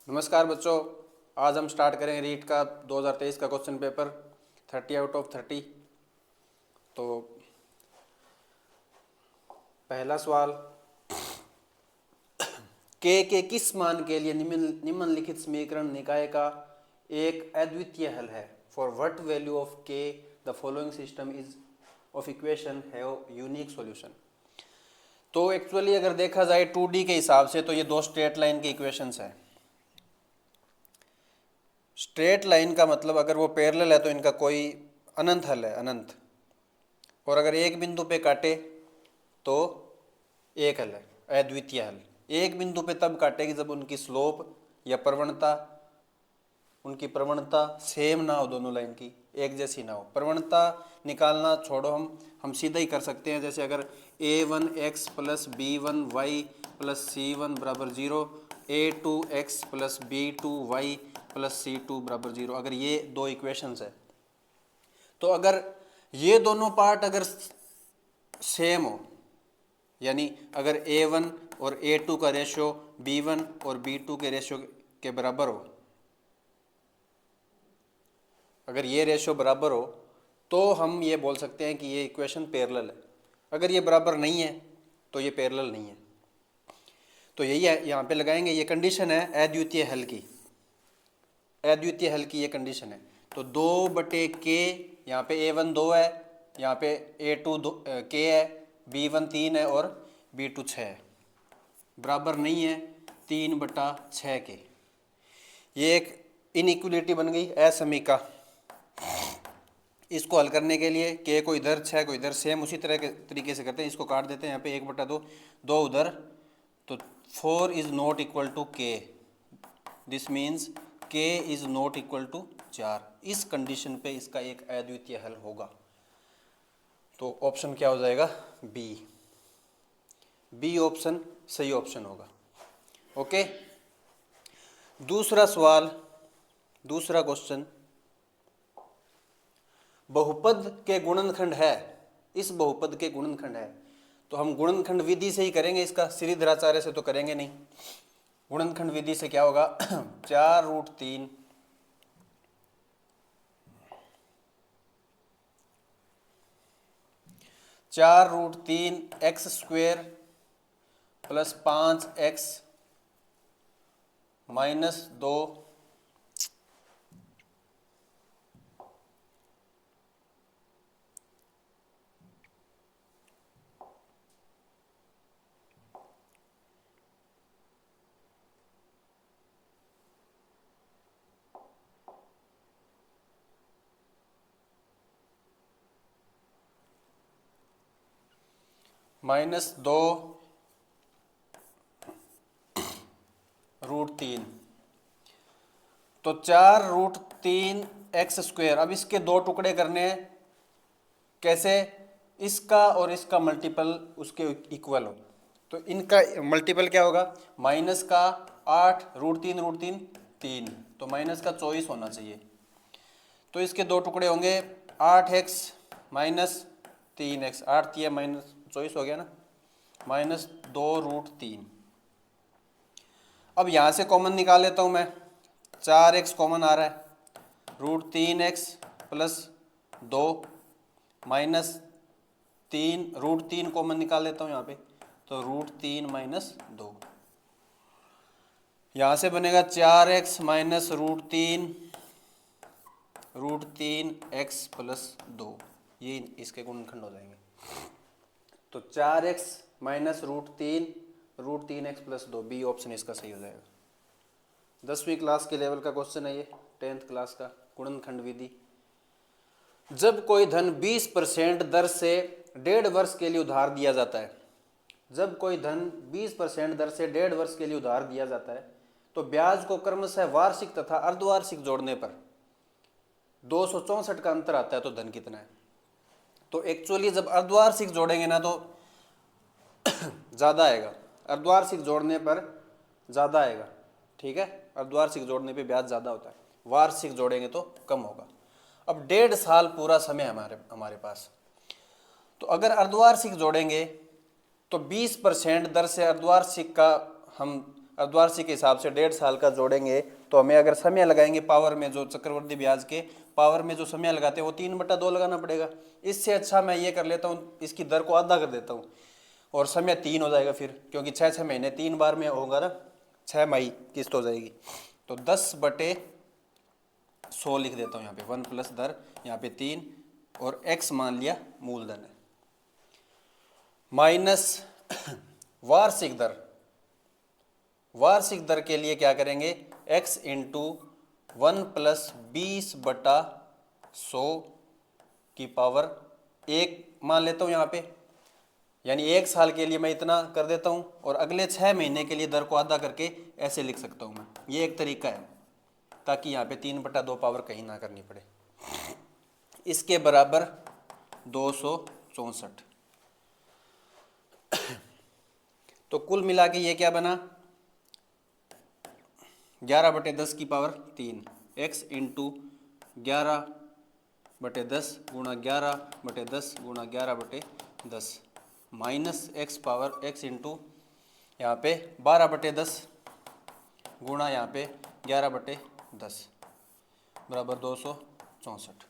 नमस्कार बच्चों, आज हम स्टार्ट करेंगे रीट का 2023 का क्वेश्चन पेपर 30 आउट ऑफ 30। तो पहला सवाल, के किस मान के लिए निम्नलिखित समीकरण निकाय का एक अद्वितीय हल है। फॉर व्हाट वैल्यू ऑफ के the following system is of equation have unique solution. तो एक्चुअली अगर देखा जाए 2D के हिसाब से तो ये दो स्ट्रेट लाइन के इक्वेशंस हैं। स्ट्रेट लाइन का मतलब अगर वो पैरेलल है तो इनका कोई अनंत हल है, अनंत। और अगर एक बिंदु पे काटे तो एक हल है, अद्वितीय हल। एक बिंदु पे तब काटेगी जब उनकी स्लोप या उनकी प्रवणता सेम ना हो, दोनों लाइन की एक जैसी ना हो। प्रवणता निकालना छोड़ो, हम सीधा ही कर सकते हैं। जैसे अगर a1x plus b1y plus c1 बराबर 0, a2x plus b2y plus c2 बराबर 0, अगर ये दो इक्वेशंस है तो अगर ये दोनों पार्ट अगर सेम हो, यानी अगर a1 और a2 का रेशियो b1 और b2 के रेशियो के बराबर हो, अगर ये रेशियो बराबर हो तो हम ये बोल सकते हैं कि ये इक्वेशन पैरेलल है। अगर ये बराबर नहीं है तो ये पैरेलल नहीं है। तो यही है, यहाँ पे लगाएंगे, ये कंडीशन है अद्वितीय हल की। अद्वितीय हल की ये कंडीशन है। तो 2/k, यहाँ पे a1 2 है, यहाँ पे a2 k है, b1 3 है और b2 6 है। बराबर नहीं है 3/6 के। ये एक इनइक्वलिटी बन गई असमीका। इसको हल करने के लिए k को इधर 6 को इधर, सेम उसी तरह के तरीके से करते हैं। इसको काट देते हैं, यहाँ पे 1/2, 2 उधर, तो 4 is not equal to k। This means k is not equal to 4। इस कंडीशन पे इसका एक अद्वितीय हल होगा। तो ऑप्शन क्या हो जाएगा? बी ऑप्शन सही ऑप्शन होगा। ओके, दूसरा सवाल, दूसरा क्वेश्चन, बहुपद के गुणनखंड है, इस बहुपद के गुणनखंड है। तो हम गुणनखंड विधि से ही करेंगे इसका, श्रीधराचार्य से तो करेंगे नहीं। गुणनखंड विधि से क्या होगा? 4√3 4√3x² plus 5x minus 2 minus 2√3। तो 4√3x²। अब इसके दो टुकड़े करने हैं। कैसे? इसका और इसका मल्टीपल उसके इक्वल हो। तो इनका मल्टीपल क्या होगा? माइनस का 8, √3 3, तो माइनस का 24 होना चाहिए। तो इसके दो टुकड़े होंगे 8x माइनस 3x, 8 3 माइनस 24 हो गया ना, माइनस 2√3। अब यहाँ से कॉमन निकाल लेता हूँ मैं, 4x कॉमन आ रहा है, √3x प्लस 2 माइनस 3, √3 कॉमन निकाल लेता हूँ यहाँ पे, तो √3 माइनस 2। यहाँ से बनेगा 4x माइनस √3x प्लस 2। ये इसके गुणनखंड हो जाएंगे। तो 4x minus √3x plus 2, B option इसका सही हो जाएगा। 10वीं क्लास के लेवल का क्वेश्चन है ये, 10th क्लास का गुणनखंड विधि। जब कोई धन 20% दर से 1.5 वर्ष के लिए उधार दिया जाता है, जब कोई धन 20% दर से 1.5 वर्ष के लिए उधार दिया जाता है, तो ब्याज को क्रमशः वार्षिक तथा अर्धवार्षिक जोड़ने पर 264 का अंतर आता है। तो धन कितना है? तो एक्चुअली जब अर्धवार्षिक जोड़ेंगे ना तो ज़्यादा आएगा, अर्धवार्षिक जोड़ने पर ज़्यादा आएगा। ठीक है, अर्धवार्षिक जोड़ने पे ब्याज ज़्यादा होता है, वार्षिक जोड़ेंगे तो कम होगा। अब 1.5 साल पूरा समय हमारे पास। तो अगर अर्धवार्षिक जोड़ेंगे तो 20% दर से अर्धवार्षिक का हम अर्धवार्षिक के हिसाब से 1.5 साल का जोड़ेंगे तो हमें अगर समय लगाएंगे पावर में, जो चक्रवृद्धि ब्याज के पावर में जो समय लगाते हैं वो 3/2 लगाना पड़ेगा। इससे अच्छा मैं ये कर लेता हूँ, इसकी दर को आधा कर देता हूँ और समय 3 हो जाएगा फिर, क्योंकि 6 महीने 3 बार में होगा ना, 6 मई किस्त हो जाएगी। तो 10/100 लिख देता हूँ यहाँ पे, 1 प्लस दर यहाँ पे 3 और x मान लिया मूलधन है, माइनस वार्षिक दर। वार्षिक दर के लिए क्या करेंगे, x इंटू 1 प्लस 20/100 की पावर 1 मान लेता हूँ यहाँ पे, यानी 1 साल के लिए मैं इतना कर देता हूँ और अगले 6 महीने के लिए दर को आधा करके ऐसे लिख सकता हूँ मैं। ये एक तरीका है ताकि यहाँ पे 3/2 पावर कहीं ना करनी पड़े। इसके बराबर 264। तो कुल मिला के ये क्या बना, 11/10 की पावर 3, x इंटू 11/10 गुणा 11/10 गुणा 11/10 minus x power x into यहाँ पे 12/10 गुणा यहाँ पे 11/10 बराबर 264।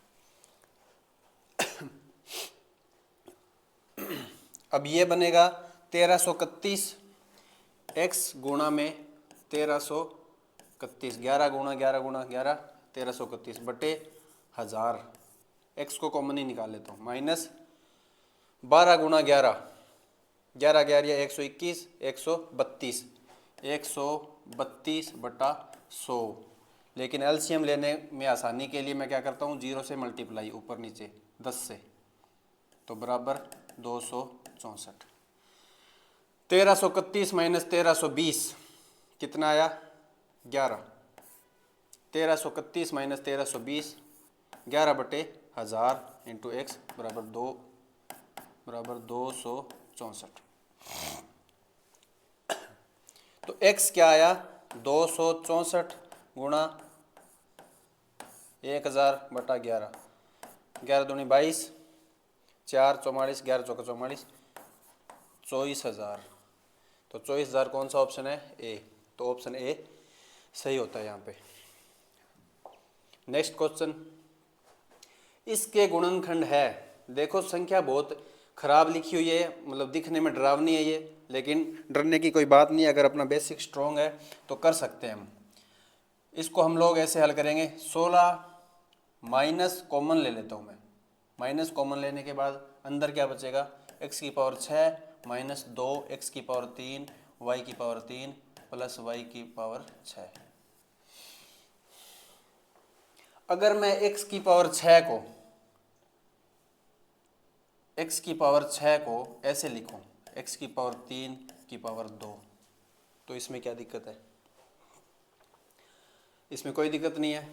अब ये बनेगा 1331 x गुणा में 1331, 11 गुणा 11 गुणा 11 1331 बटे 1000, x को कॉमन ही निकाल लेता हूँ, माइनस 12 गुणा 11, 11 11 121 132, 132/100। लेकिन एलसीएम लेने में आसानी के लिए मैं क्या करता हूँ, 0 से मल्टीप्लाई ऊपर नीचे 10 से, तो बराबर 264। 1331 माइनस 1320 कितना आया, 11। 1331 माइनस 1320 11/1000 इंटू एक्स बराबर 264। तो x क्या आया, 264 गुणा 1000/11, 11 दूनी 22, 4 44, 11 चौका 44, 24,000। तो 24,000 कौन सा ऑप्शन है, ए। तो ऑप्शन ए सही होता है यहाँ पे। नेक्स्ट क्वेश्चन, इसके गुणनखंड है। देखो संख्या बहुत खराब लिखी हुई है, मतलब दिखने में डरावनी है ये, लेकिन डरने की कोई बात नहीं है। अगर अपना बेसिक स्ट्रॉन्ग है तो कर सकते हैं हम। इसको हम लोग ऐसे हल करेंगे, 16 माइनस कॉमन ले लेता हूँ मैं। माइनस कॉमन लेने के बाद अंदर क्या बचेगा, x की पावर 6 माइनस 2 x की पावर 3 y की पावर 3 प्लस y की पावर 6। अगर मैं x की पावर 6 को ऐसे लिखूं, x की पावर 3 की पावर 2, तो इसमें क्या दिक्कत है, इसमें कोई दिक्कत नहीं है।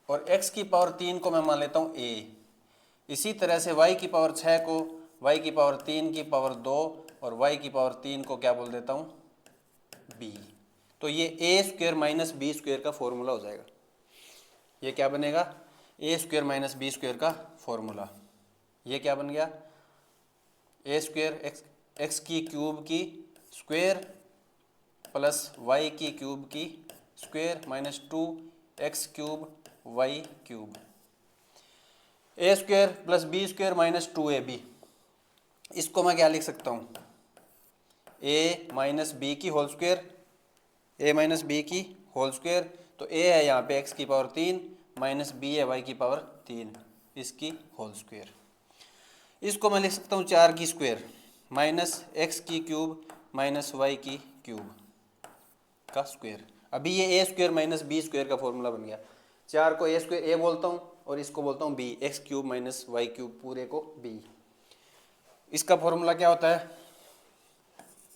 और x की पावर 3 को मैं मान लेता हूं a। इसी तरह से y की पावर 6 को y की पावर 3 की पावर 2 और y की पावर 3 को क्या बोल देता हूं, b। तो ये a square minus B square का फॉर्मूला हो जाएगा। ये क्या बनेगा, a square minus B square का फॉर्मूला। ये क्या बन गया, a स्क्वायर एक्स की क्यूब की स्क्वायर प्लस y की क्यूब की square minus 2x cube y cube, a square plus B square minus 2ab। इसको मैं क्या लिख सकता हूँ, a माइनस बी की whole square, a minus B की होल स्क्वायर। तो a है यहाँ पे x की पावर 3 माइनस b है y की पावर 3 इसकी होल स्क्वायर। इसको मैं लिख सकता हूँ 4 की स्क्वायर माइनस x की क्यूब माइनस y की क्यूब का स्क्वायर। अभी ये a square minus B square का फॉर्मूला बन गया। 4 को a स्क्वायर a बोलता हूँ और इसको बोलता हूँ b, x cube minus y cube पूरे को b। इसका फॉर्मूला क्या होता है,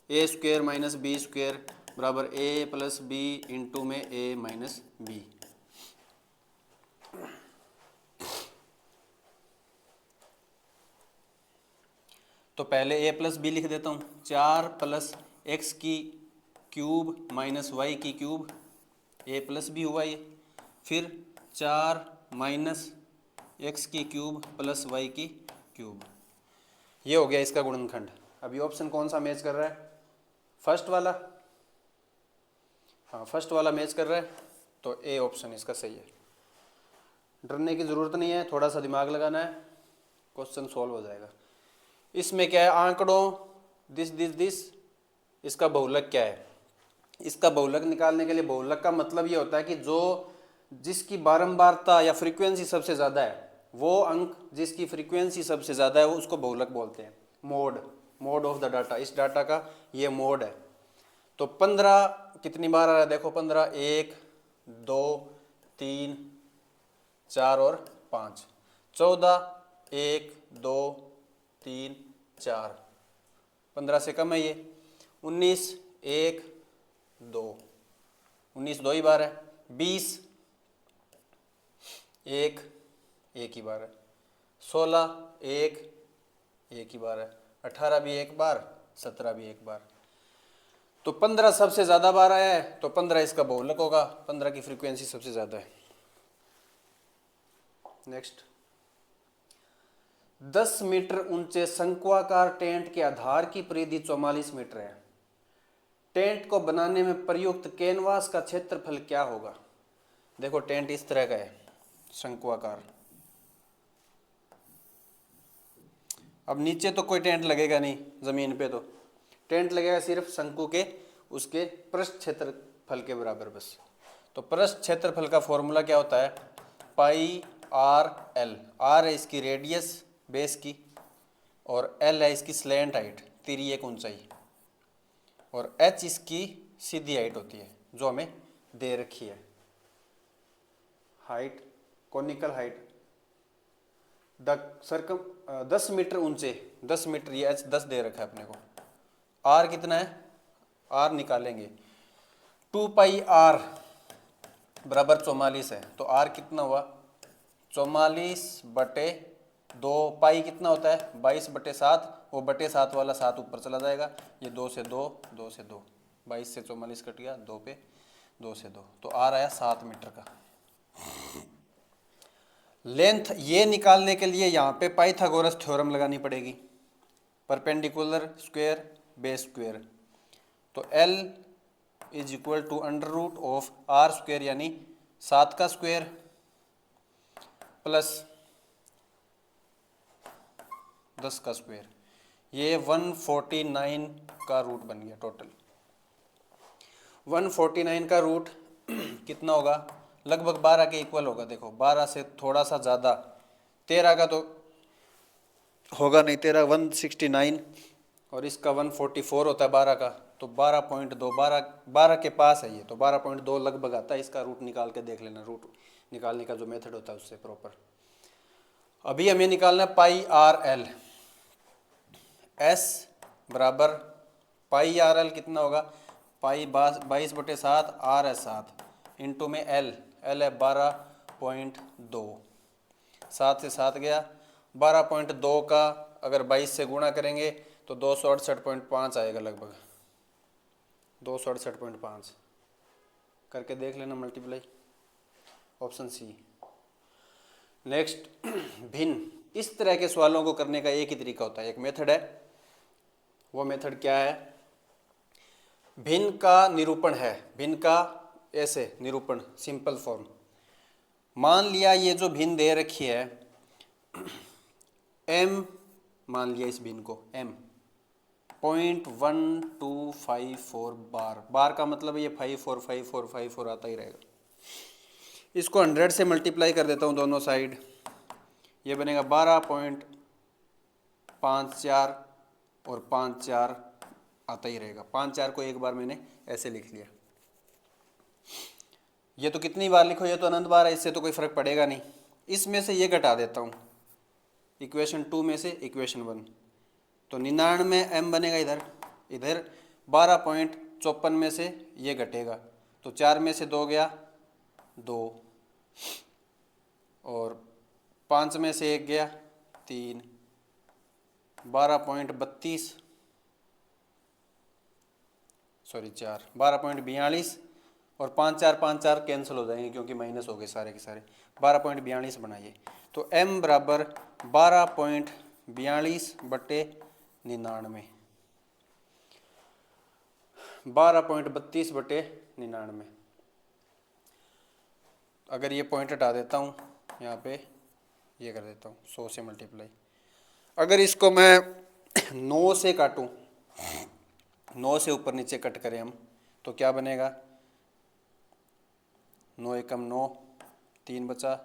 a square minus B square बराबर a प्लस बी इंटू में a माइनस बी। तो पहले a प्लस बी लिख देता हूँ, 4 प्लस एक्स की क्यूब माइनस वाई की क्यूब, a प्लस बी हुआ ये, फिर 4 माइनस एक्स की क्यूब प्लस वाई की क्यूब। ये हो गया इसका गुणनखंड। अभी ऑप्शन कौन सा मैच कर रहा है, फर्स्ट वाला। हाँ फर्स्ट वाला मैच कर रहा है, तो ए ऑप्शन इसका सही है। डरने की ज़रूरत नहीं है, थोड़ा सा दिमाग लगाना है, क्वेश्चन सॉल्व हो जाएगा। इसमें क्या है, आंकड़ों दिस, इसका बहुलक क्या है। इसका बहुलक निकालने के लिए, बहुलक का मतलब ये होता है कि जो जिसकी बारंबारता या फ्रीक्वेंसी सबसे ज़्यादा है, वो अंक जिसकी फ्रीक्वेंसी सबसे ज़्यादा है, वो उसको बहुलक बोलते हैं। मोड ऑफ द डाटा, इस डाटा का ये मोड है। तो 15 कितनी बार आ रहा है देखो, 15 1 2 3 4 और 5, 14 1 2 3 4, 15 से कम है ये, 19 1 2, 19 दो ही बार है, 20 1 एक ही बार है, 16 1 एक ही बार है, 18 भी एक बार, 17 भी एक बार। तो 15 सबसे ज़्यादा बार आया है, तो 15 इसका बहुलक होगा, 15 की फ्रीक्वेंसी सबसे ज़्यादा है। नेक्स्ट, 10 मीटर ऊंचे शंक्वाकार टेंट के आधार की परिधि 44 मीटर है। टेंट को बनाने में प्रयुक्त कैनवास का क्षेत्रफल क्या होगा। देखो टेंट इस तरह का है, शंक्वाकार। अब नीचे तो कोई टेंट लगेगा नहीं, जमीन पे तो टेंट लगेगा सिर्फ शंकु के उसके पृष्ठ क्षेत्रफल के बराबर बस। तो पृष्ठ क्षेत्रफल का फॉर्मूला क्या होता है, पाई आर एल। आर है इसकी रेडियस बेस की, और एल है इसकी स्लैंट हाइट, तिर्यक ऊंचाई, और एच इसकी सीधी हाइट होती है जो हमें दे रखी है। हाइट, कॉनिकल हाइट, 10 मीटर ऊंचे, 10 मीटर, ये एच 10 दे रखा है अपने को। आर कितना है, आर निकालेंगे, 2 पाई आर बराबर 44 है, तो आर कितना हुआ 44/2, पाई कितना होता है 22/7, वो बटे 7 वाला 7 ऊपर चला जाएगा, ये 2 से 2, 2 से 2, 22 से 44 कट गया, 2 पे 2 से 2, तो आर आया 7 मीटर का। लेंथ ये निकालने के लिए यहाँ पे पाइथागोरस थ्योरम लगानी पड़ेगी, परपेंडिकुलर स्क्वायर बेस स्क्वायर। तो L is equal to √r² यानी 7 का स्क्वायर प्लस 10 का स्क्वायर, ये 149 का रूट बन गया टोटल। 149 का रूट कितना होगा, लगभग 12 के इक्वल होगा। देखो 12 से थोड़ा सा ज़्यादा, 13 का तो होगा नहीं, 13 169, और इसका 144 होता है 12 का, तो 12.2, 12 के पास है ये, तो 12.2 लगभग आता है। इसका रूट निकाल के देख लेना, रूट निकालने का जो मेथड होता है उससे प्रॉपर। अभी हमें निकालना है पाई आर एल। एस बराबर पाई आर एल कितना होगा, पाई 22/7, आर है 7, इंटू में एल है 12.2, 7 से 7 गया, 12.2 का अगर 22 से गुणा करेंगे तो 268.5 आएगा, लगभग 268.5 करके देख लेना मल्टीप्लाई, ऑप्शन सी। नेक्स्ट, भिन्न। इस तरह के सवालों को करने का एक ही तरीका होता है, एक मेथड है, वो मेथड क्या है, भिन्न का निरूपण है। भिन्न का ऐसे निरूपण, सिंपल फॉर्म। मान लिया ये जो भिन्न दे रखी है m, मान लिया इस भिन्न को m 0.1254 बार, बार का मतलब ये 545454 आता ही रहेगा। इसको 100 से मल्टीप्लाई कर देता हूँ दोनों साइड, ये बनेगा 12.54 और 54 आता ही रहेगा। 54 को एक बार मैंने ऐसे लिख लिया, ये तो कितनी बार लिखो, ये तो अनंत बार है, इससे तो कोई फर्क पड़ेगा नहीं। इसमें से ये घटा देता हूँ, इक्वेशन 2 में से इक्वेशन 1, तो 99 m बनेगा इधर, इधर 12.54 में से ये घटेगा, तो 4 में से 2 गया 2, और 5 में से 1 गया 3, 12.32 सॉरी 4, 12.42, और 5 4 कैंसिल हो जाएंगे क्योंकि माइनस हो गए सारे के सारे, 12.42 बनाइए। तो m बराबर 12.42/99, 12.32/99, 99। अगर ये पॉइंट हटा देता हूँ यहाँ पे, ये कर देता हूँ 100 से मल्टीप्लाई। अगर इसको मैं 9 से काटूँ, 9 से ऊपर नीचे कट करें हम, तो क्या बनेगा? 9 एकम 9, 3 बचा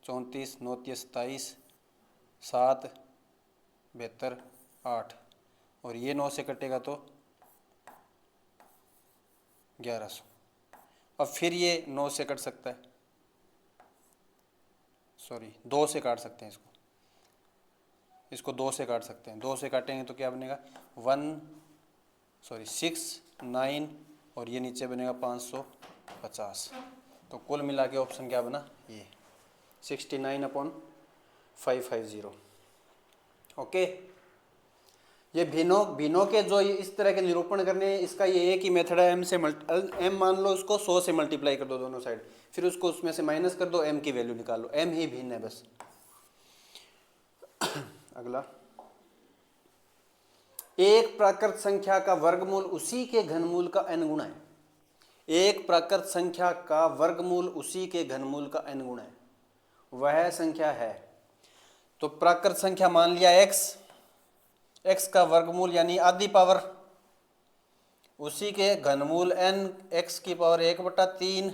34, 9 3 27, 7 72 8, और ये 9 से कटेगा तो 1100। अब फिर ये 9 से कट सकता है, सॉरी 2 से काट सकते हैं इसको 2 से काट सकते हैं। 2 से काटेंगे तो क्या बनेगा? 6 9, और ये नीचे बनेगा 550। तो कुल मिला के ऑप्शन क्या बना? ये 69/550। ओके, ये भिन्नों के जो इस तरह के निरूपण करने हैं, इसका ये एक ही मेथड है। m मान लो उसको 100 से मल्टीप्लाई कर दो दोनों साइड, फिर उसको उसमें से माइनस कर दो, m की वैल्यू निकाल लो। m ही भिन्न है बस। अगला, एक प्राकृत संख्या का वर्गमूल उसी के घनमूल का n गुना है। एक प्राकृत संख्या का वर्गमूल उसी के घनमूल का n गुना है, वह संख्या है। तो प्राकृत संख्या मान लिया x का वर्गमूल यानी आधी पावर, उसी के घनमूल n, x की पावर 1/3,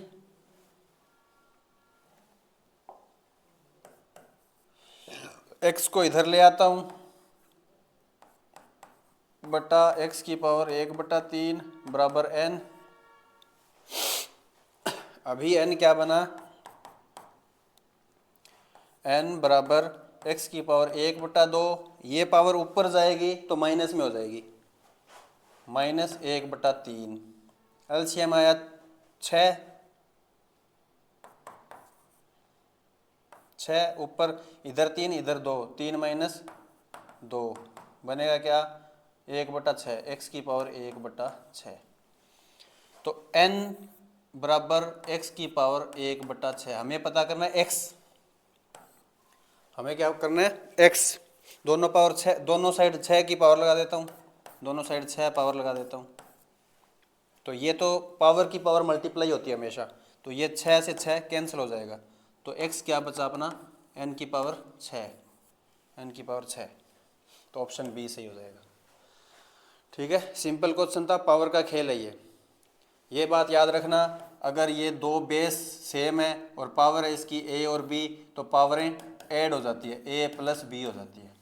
x को इधर ले आता हूं बटा x की पावर 1/3 बराबर n। अभी n क्या बना? n बराबर x की पावर 1/2, ये पावर ऊपर जाएगी तो माइनस में हो जाएगी, -1/3। एलसीएम आया 6, ऊपर इधर 3 इधर 2, 3 - 2 बनेगा क्या? 1/6, x की पावर 1/6। तो n बराबर x की पावर 1/6। हमें पता करना है x, हमें क्या करना है? x। दोनों पावर 6, दोनों साइड 6 की पावर लगा देता हूँ, दोनों साइड 6 पावर लगा देता हूँ। तो ये तो पावर की पावर मल्टीप्लाई होती है हमेशा, तो ये 6 से 6 कैंसिल हो जाएगा। तो x क्या बचा अपना? n की पावर 6, n की पावर 6। तो ऑप्शन बी सही हो जाएगा। ठीक है, सिंपल क्वेश्चन था, पावर का खेल है ये बात याद रखना। अगर ये दो बेस सेम है और पावर है इसकी a और b, तो पावरें ऐड हो जाती है, a + b हो जाती है।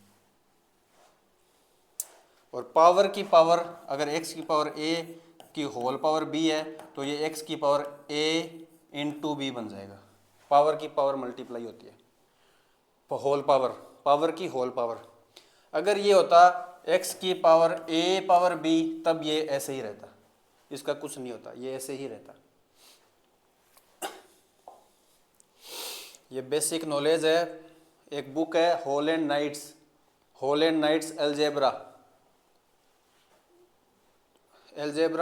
और पावर की पावर अगर x की पावर a की होल पावर b है, तो ये x की पावर a × b बन जाएगा। पावर की पावर मल्टीप्लाई होती है, होल पावर, पावर की होल पावर। अगर ये होता x की पावर a पावर b, तब ये ऐसे ही रहता, इसका कुछ नहीं होता, ये ऐसे ही रहता। ये बेसिक नॉलेज है। एक बुक है Hall and Knights algebra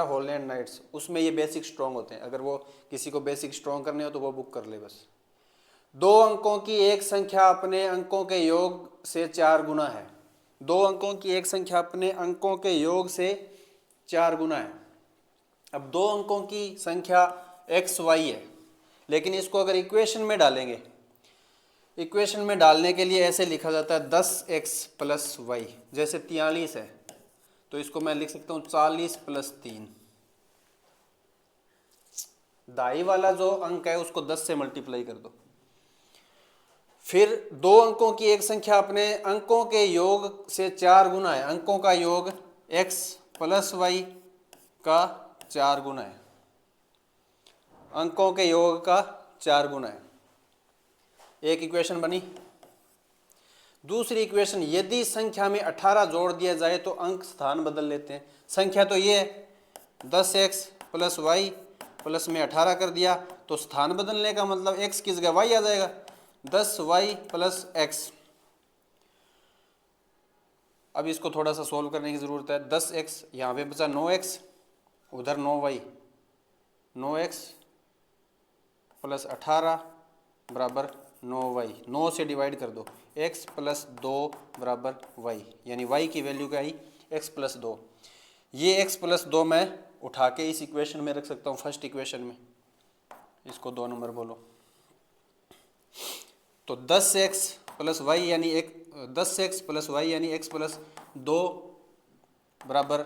Hall and Knights, उसमें ये बेसिक स्ट्रॉन्ग होते हैं। अगर वो किसी को बेसिक स्ट्रॉन्ग करने हो तो वो बुक कर ले बस। 2 अंकों की एक संख्या अपने अंकों के योग से 4 गुना है। 2 अंकों की एक संख्या अपने अंकों के योग से 4 गुना है। अब 2 अंकों की संख्या x y है, लेकिन इसको अगर इक्वेशन में डालेंगे, इक्वेशन में डालने के लिए ऐसे लिखा जाता है 10x + y। जैसे 43 है तो इसको मैं लिख सकता हूँ 40 + 3। दाई वाला जो अंक है उसको 10 से मल्टीप्लाई कर दो। फिर 2 अंकों की एक संख्या अपने अंकों के योग से 4 गुना है। अंकों का योग x + y का 4 गुना है, अंकों के योग का 4 गुना है। एक इक्वेशन बनी। दूसरी इक्वेशन, यदि संख्या में 18 जोड़ दिया जाए तो अंक स्थान बदल लेते हैं। संख्या तो ये है 10x + y प्लस में 18 कर दिया, तो स्थान बदलने का मतलब x की जगह y आ जाएगा, 10y + x। अब इसको थोड़ा सा सोल्व करने की ज़रूरत है। 10x यहाँ पे बचा 9x, उधर 9y, 9x + 18 बराबर 9y। 9 से डिवाइड कर दो, x + 2 बराबर y, यानी y की वैल्यू क्या आई? x + 2। ये x + 2 मैं उठा के इस इक्वेशन में रख सकता हूँ, फर्स्ट इक्वेशन में, इसको 2 नंबर बोलो। तो 10x प्लस वाई यानी 10x प्लस वाई यानी x प्लस 2 बराबर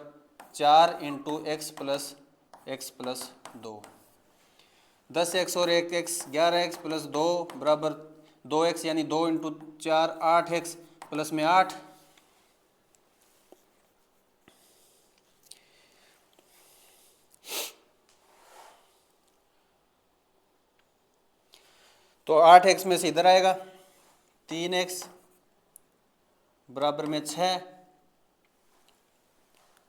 4 इंटू एक्स प्लस 2। 10x और 1x 11x प्लस 2 बराबर 2x यानी 2 इंटू 4 8x प्लस में 8। तो 8x में से इधर आएगा 3x बराबर में 6,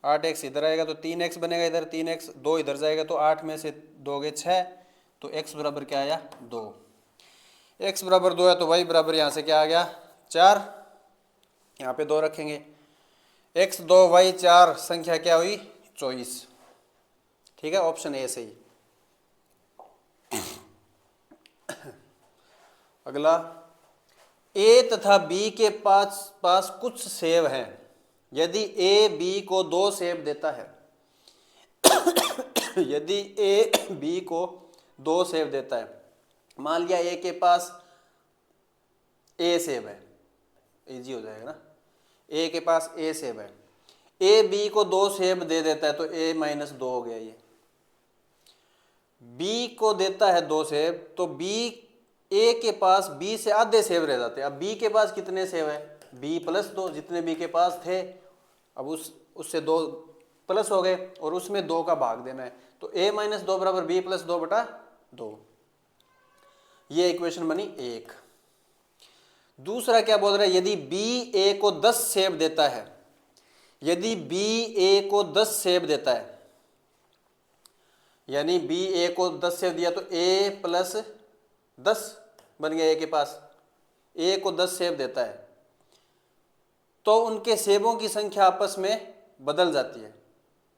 8x इधर आएगा तो 3x बनेगा, इधर 3x 2 इधर जाएगा तो 8 में से 2 गए 6, तो x बराबर क्या आया 2। x बराबर 2 है तो y बराबर यहाँ से क्या आ गया 4, यहाँ पे 2 रखेंगे, x 2 y 4 संख्या क्या हुई 24। ठीक है, ऑप्शन ए सही। अगला, a तथा b के पास कुछ सेब हैं, यदि a b को 2 सेब देता है यदि a b को 2 सेब देता है, मान लिया a के पास a सेब है, इजी हो जाएगा ना, a के पास a सेब है, a b को 2 सेब दे देता है तो a माइनस 2 हो गया। ये b को देता है 2 सेब तो b a के पास b से आधे सेब रह जाते हैं। अब b के पास कितने सेब है b प्लस 2, जितने b के पास थे अब उससे 2 प्लस हो गए और उसमें 2 का भाग देना है, तो a माइनस 2 बराबर b प्लस 2 बटा 2। ये इक्वेशन बनी 1। दूसरा क्या बोल रहा है, यदि b a को 10 सेब देता है, यदि b a को 10 सेब देता है, यानी b a को 10 सेब दिया तो a प्लस 10 बन गया a के पास, a को 10 सेब देता है तो उनके सेबों की संख्या आपस में बदल जाती है,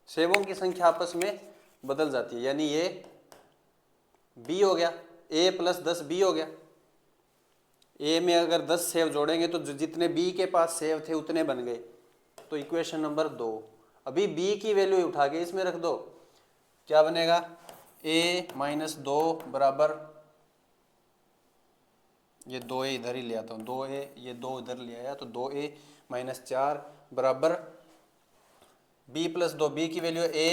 सेबों की संख्या आपस में बदल जाती है, यानी ये b हो गया, a प्लस 10 b हो गया। a में अगर 10 सेब जोड़ेंगे तो जितने b के पास सेब थे उतने बन गए, तो इक्वेशन नंबर 2। अभी b की वैल्यू उठा के इसमें रख दो, क्या बनेगा a माइनस 2 बराबर, ये 2a इधर ही ले आता हूँ, 2a ये 2 इधर ले आया तो 2a माइनस 4 बराबर b प्लस 2, b की वैल्यू a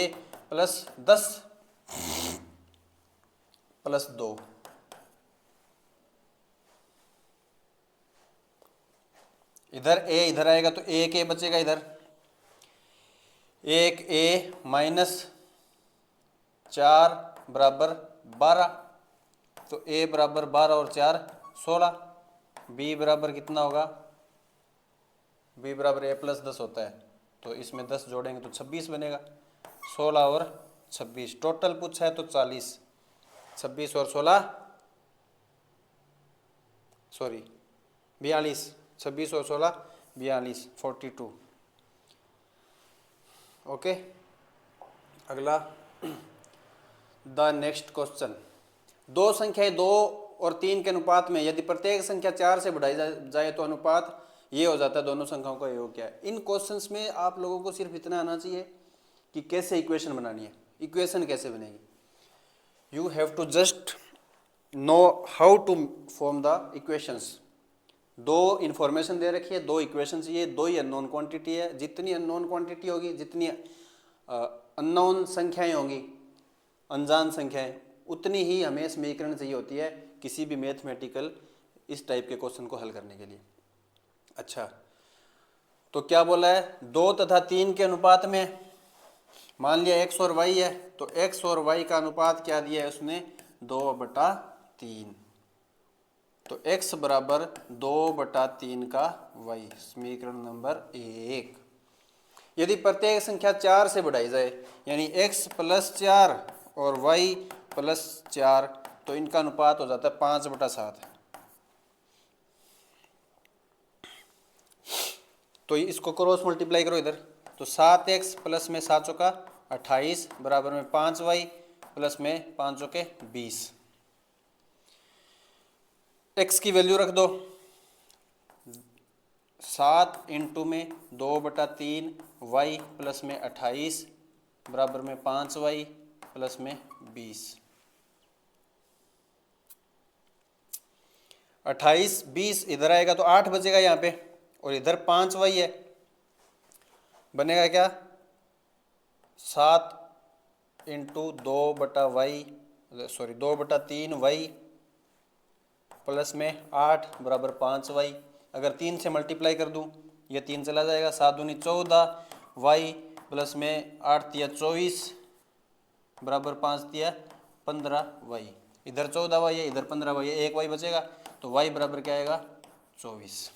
प्लस 10 प्लस 2। इधर a इधर आएगा तो a के बचेगा इधर, 1a माइनस 4 बराबर 12, तो a बराबर 12 और 4 16, b बराबर कितना होगा, b बराबर a प्लस 10 होता है तो इसमें 10 जोड़ेंगे तो 26 बनेगा, 16 और 26 टोटल पूछा है तो 40, 26 और 16 सॉरी 42, 26 और 16 42 42। ओके, अगला द नेक्स्ट क्वेश्चन, दो संख्याएं 2 और 3 के अनुपात में यदि प्रत्येक संख्या 4 से बढ़ाई जाए तो अनुपात ये हो जाता है दोनों संख्याओं का योग क्या है। इन क्वेश्चंस में आप लोगों को सिर्फ इतना आना चाहिए कि कैसे इक्वेशन बनानी है, इक्वेशन कैसे बनेगी, you have to just know how to form the equations. 2 information दे रखी है, 2 इक्वेशन चाहिए, 2 ही अननोन क्वांटिटी है, जितनी अननोन क्वांटिटी होगी, जितनी अननोन संख्याएं होंगी, अनजान संख्याएं, उतनी ही हमें समीकरण चाहिए होती है किसी भी मैथमेटिकल इस टाइप के क्वेश्चन को हल करने के लिए। अच्छा, तो क्या बोला है, 2 तथा 3 के अनुपात में, मान लिया x और y है तो x और y का अनुपात क्या दिया है उसने 2/3, तो x बराबर 2/3 का y, समीकरण नंबर 1। यदि प्रत्येक संख्या 4 से बढ़ाई जाए यानी x प्लस 4 और y प्लस 4 तो इनका अनुपात हो जाता है 5/7। तो इसको क्रॉस मल्टीप्लाई करो इधर, तो 7x प्लस में 7 चौका 28 बराबर में 5y प्लस में 5 चौके 20। x की वैल्यू रख दो, 7 इंटू में 2/3 y प्लस में 28 बराबर में 5y प्लस में 20। 28 20 इधर आएगा तो 8 बचेगा यहाँ पे, और इधर 5y है, बनेगा क्या 7 इंटू 2/3y प्लस में 8 बराबर 5y। अगर 3 से मल्टीप्लाई कर दूं, ये 3 चला जाएगा, 7 दूनी 14y प्लस में 8 तिया 24 बराबर 5 तिया 15y। इधर 14y है, इधर 15y है, एक y बचेगा, तो y बराबर क्या आएगा 24।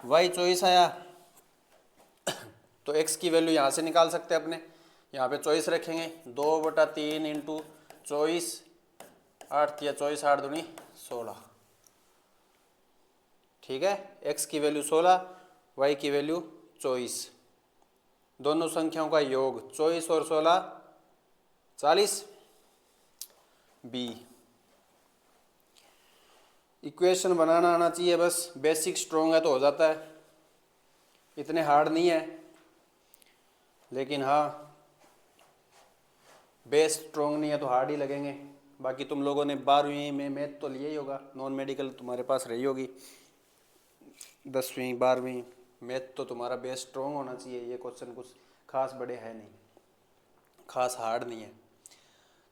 y 24 आया तो x की वैल्यू यहाँ से निकाल सकते हैं अपने, यहाँ पे 24 रखेंगे, 2/3 इंटू 24, 8 तिया 24, 8 दूनी 16। ठीक है, x की वैल्यू 16, y की वैल्यू 24, दोनों संख्याओं का योग 24 और 16 40। बी, इक्वेशन बनाना आना चाहिए, बस बेसिक स्ट्रॉन्ग है तो हो जाता है, इतने हार्ड नहीं है, लेकिन हाँ बेस स्ट्रॉन्ग नहीं है तो हार्ड ही लगेंगे। बाकी तुम लोगों ने 12वीं में मैथ तो लिया ही होगा, नॉन मेडिकल तुम्हारे पास रही होगी, 10वीं 12वीं मैथ तो तुम्हारा बेस स्ट्रॉन्ग होना चाहिए। ये क्वेश्चन कुछ खास बड़े है नहीं, खास हार्ड नहीं है।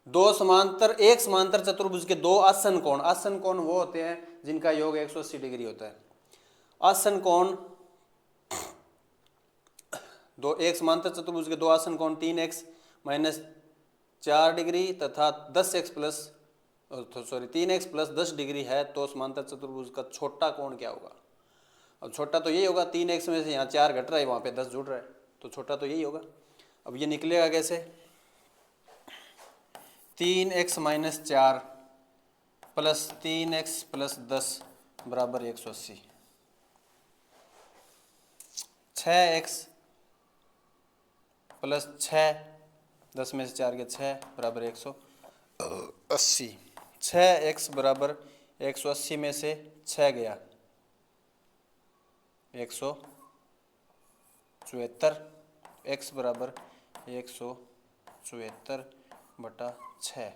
एक समांतर चतुर्भुज के दो आसन कोण, आसन कोण वो होते हैं जिनका योग 180 डिग्री होता है। आसन कोण एक समांतर चतुर्भुज के दो आसन कोण 3x माइनस 4 डिग्री तथा 3x प्लस 10 डिग्री है, तो समांतर चतुर्भुज का छोटा कोण क्या होगा। अब छोटा तो यही होगा, 3x में से यहाँ 4 घट रहा है, वहाँ पे 10 जुड़ रहा है, तो छोटा तो यही होगा। अब ये निकलेगा कैसे, 3x minus 4 plus 3x plus 10 बराबर 180। 6x प्लस 6, 10 में से 4 के 6 बराबर 180। 6x बराबर 180 में से 6 गया 174, x बराबर 174/6,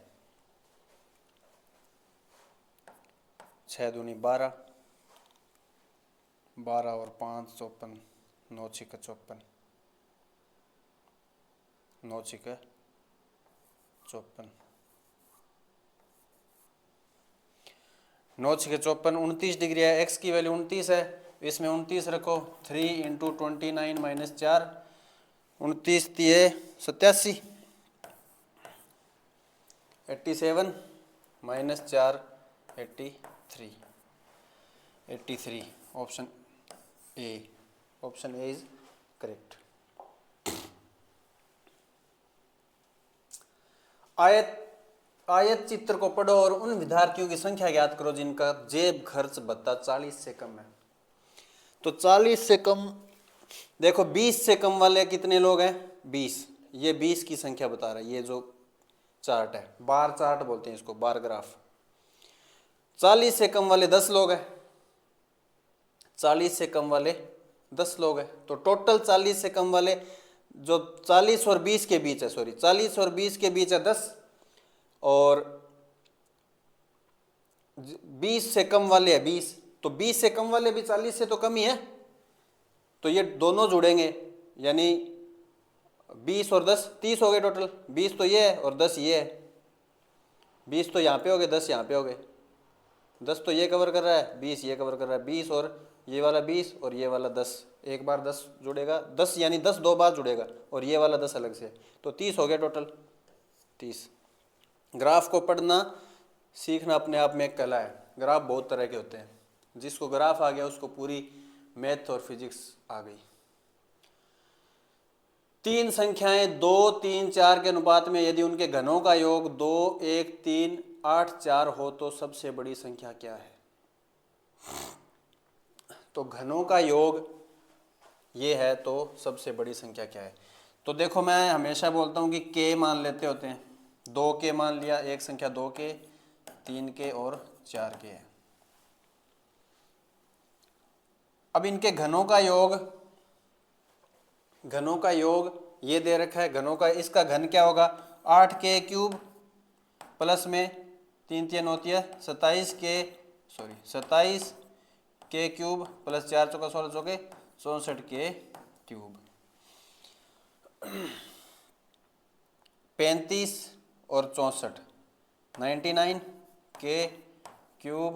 6 दूनी 12, 12 और 5 54, 9 छिका 54, 9 छिका 54, 9 छिके 54, 29 डिग्री है, x की वैल्यू 29 है, इसमें 29 रखो, 3 into 29 minus 4, 29 तिये 87, 87 minus 4 83, option A is correct. आयत चित्र को पढ़ो और उन विद्यार्थियों की संख्या ज्ञात करो जिनका जेब खर्च भत्ता 40 से कम है। तो 40 से कम, देखो 20 से कम वाले कितने लोग हैं 20, ये 20 की संख्या बता रहा है, ये जो चार्ट है बार चार्ट बोलते हैं इसको, बार ग्राफ। 40 से कम वाले 10 लोग हैं, 40 से कम वाले 10 लोग हैं, तो टोटल 40 से कम वाले जो 40 और 20 के बीच है, 40 और 20 के बीच है 10, और 20 से कम वाले है 20, तो 20 से कम वाले भी 40 से तो कम ही है, तो ये दोनों जुड़ेंगे, यानी 20 और 10 30 हो गए टोटल। 20 तो ये है और 10 ये है, 20 तो यहाँ पे हो गए, 10 यहाँ पे हो गए, 10 तो ये कवर कर रहा है, 20 ये कवर कर रहा है, 20 और ये वाला 20 और ये वाला 10, एक बार 10 जुड़ेगा, 10 यानी 10 दो बार जुड़ेगा, और ये वाला 10 अलग से, तो 30 हो गया टोटल 30। ग्राफ को पढ़ना सीखना अपने आप में एक कला है। ग्राफ बहुत तरह के होते हैं, जिसको ग्राफ आ गया उसको पूरी मैथ और फिजिक्स आ गई। तीन संख्याएं 2 3 4 के अनुपात में यदि उनके घनों का योग 2 1 3 8 4 हो तो सबसे बड़ी संख्या क्या है। तो घनों का योग ये है तो सबसे बड़ी संख्या क्या है। तो देखो मैं हमेशा बोलता हूं कि के मान लेते होते हैं, 2 के मान लिया, एक संख्या 2 के 3 के और 4 के है। अब इनके घनों का योग ये दे रखा है घनों का, इसका घन क्या होगा 8k क्यूब प्लस में 3 3 होती है 27 के क्यूब प्लस 4 चौका 16 चौके 64 के क्यूब। 35 और 64 99 के क्यूब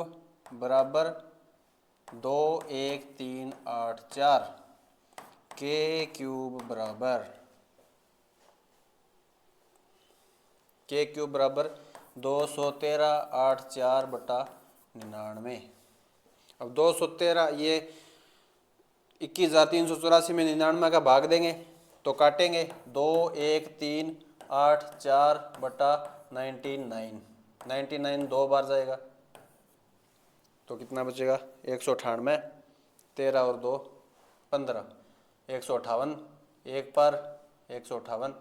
बराबर 2 1 3 8 4 के क्यूब बराबर 213 8 4 बटा 99। अब 213 ये 21,384 में 99 का भाग देंगे तो काटेंगे 2 1 3 8 4 बटा 99 दो बार जाएगा तो कितना बचेगा 198 13 और 2 15 158 एक पर 158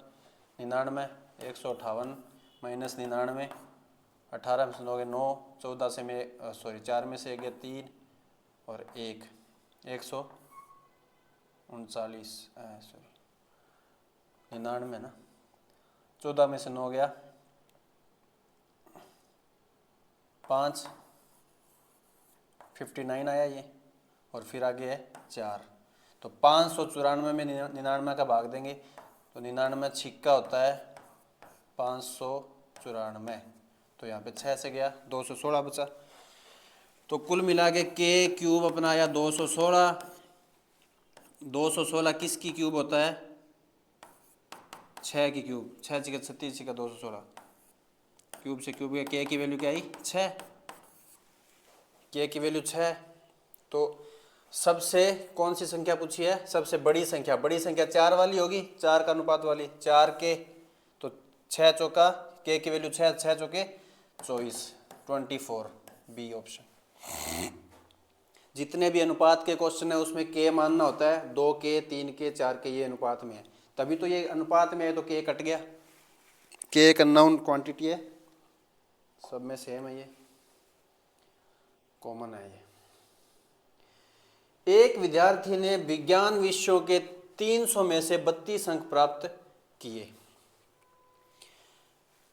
99 158 माइनस 99 18 में से 9 14 से में 4 में से गया 3 और 1 139 99 ना 14 में से 9 गया 5 59 आया ये और फिर आगे है 4 तो 594 में 99 का भाग देंगे तो 99 छिक्का होता है 594 तो यहाँ पे 6 से गया 216 बचा। तो कुल मिला के के क्यूब अपना आया 216 किसकी क्यूब होता है 6 की क्यूब 6 6 36 का 216 क्यूब से क्यूब के की वैल्यू क्या आई 6 के की वैल्यू 6। तो सबसे कौन सी संख्या पूछी है सबसे बड़ी संख्या 4 वाली होगी 4 का अनुपात वाली 4 के तो 6 चौका के की वैल्यू 6 चौके 24 बी ऑप्शन। जितने भी अनुपात के क्वेश्चन है उसमें के मानना होता है 2 के 3 के 4 के ये अनुपात में है तभी तो ये अनुपात में है तो के कट गया के एक अननोन क्वांटिटी है सब में सेम है ये कॉमन है ये। एक विद्यार्थी ने विज्ञान विषयों के 300 में से 32 अंक प्राप्त किए।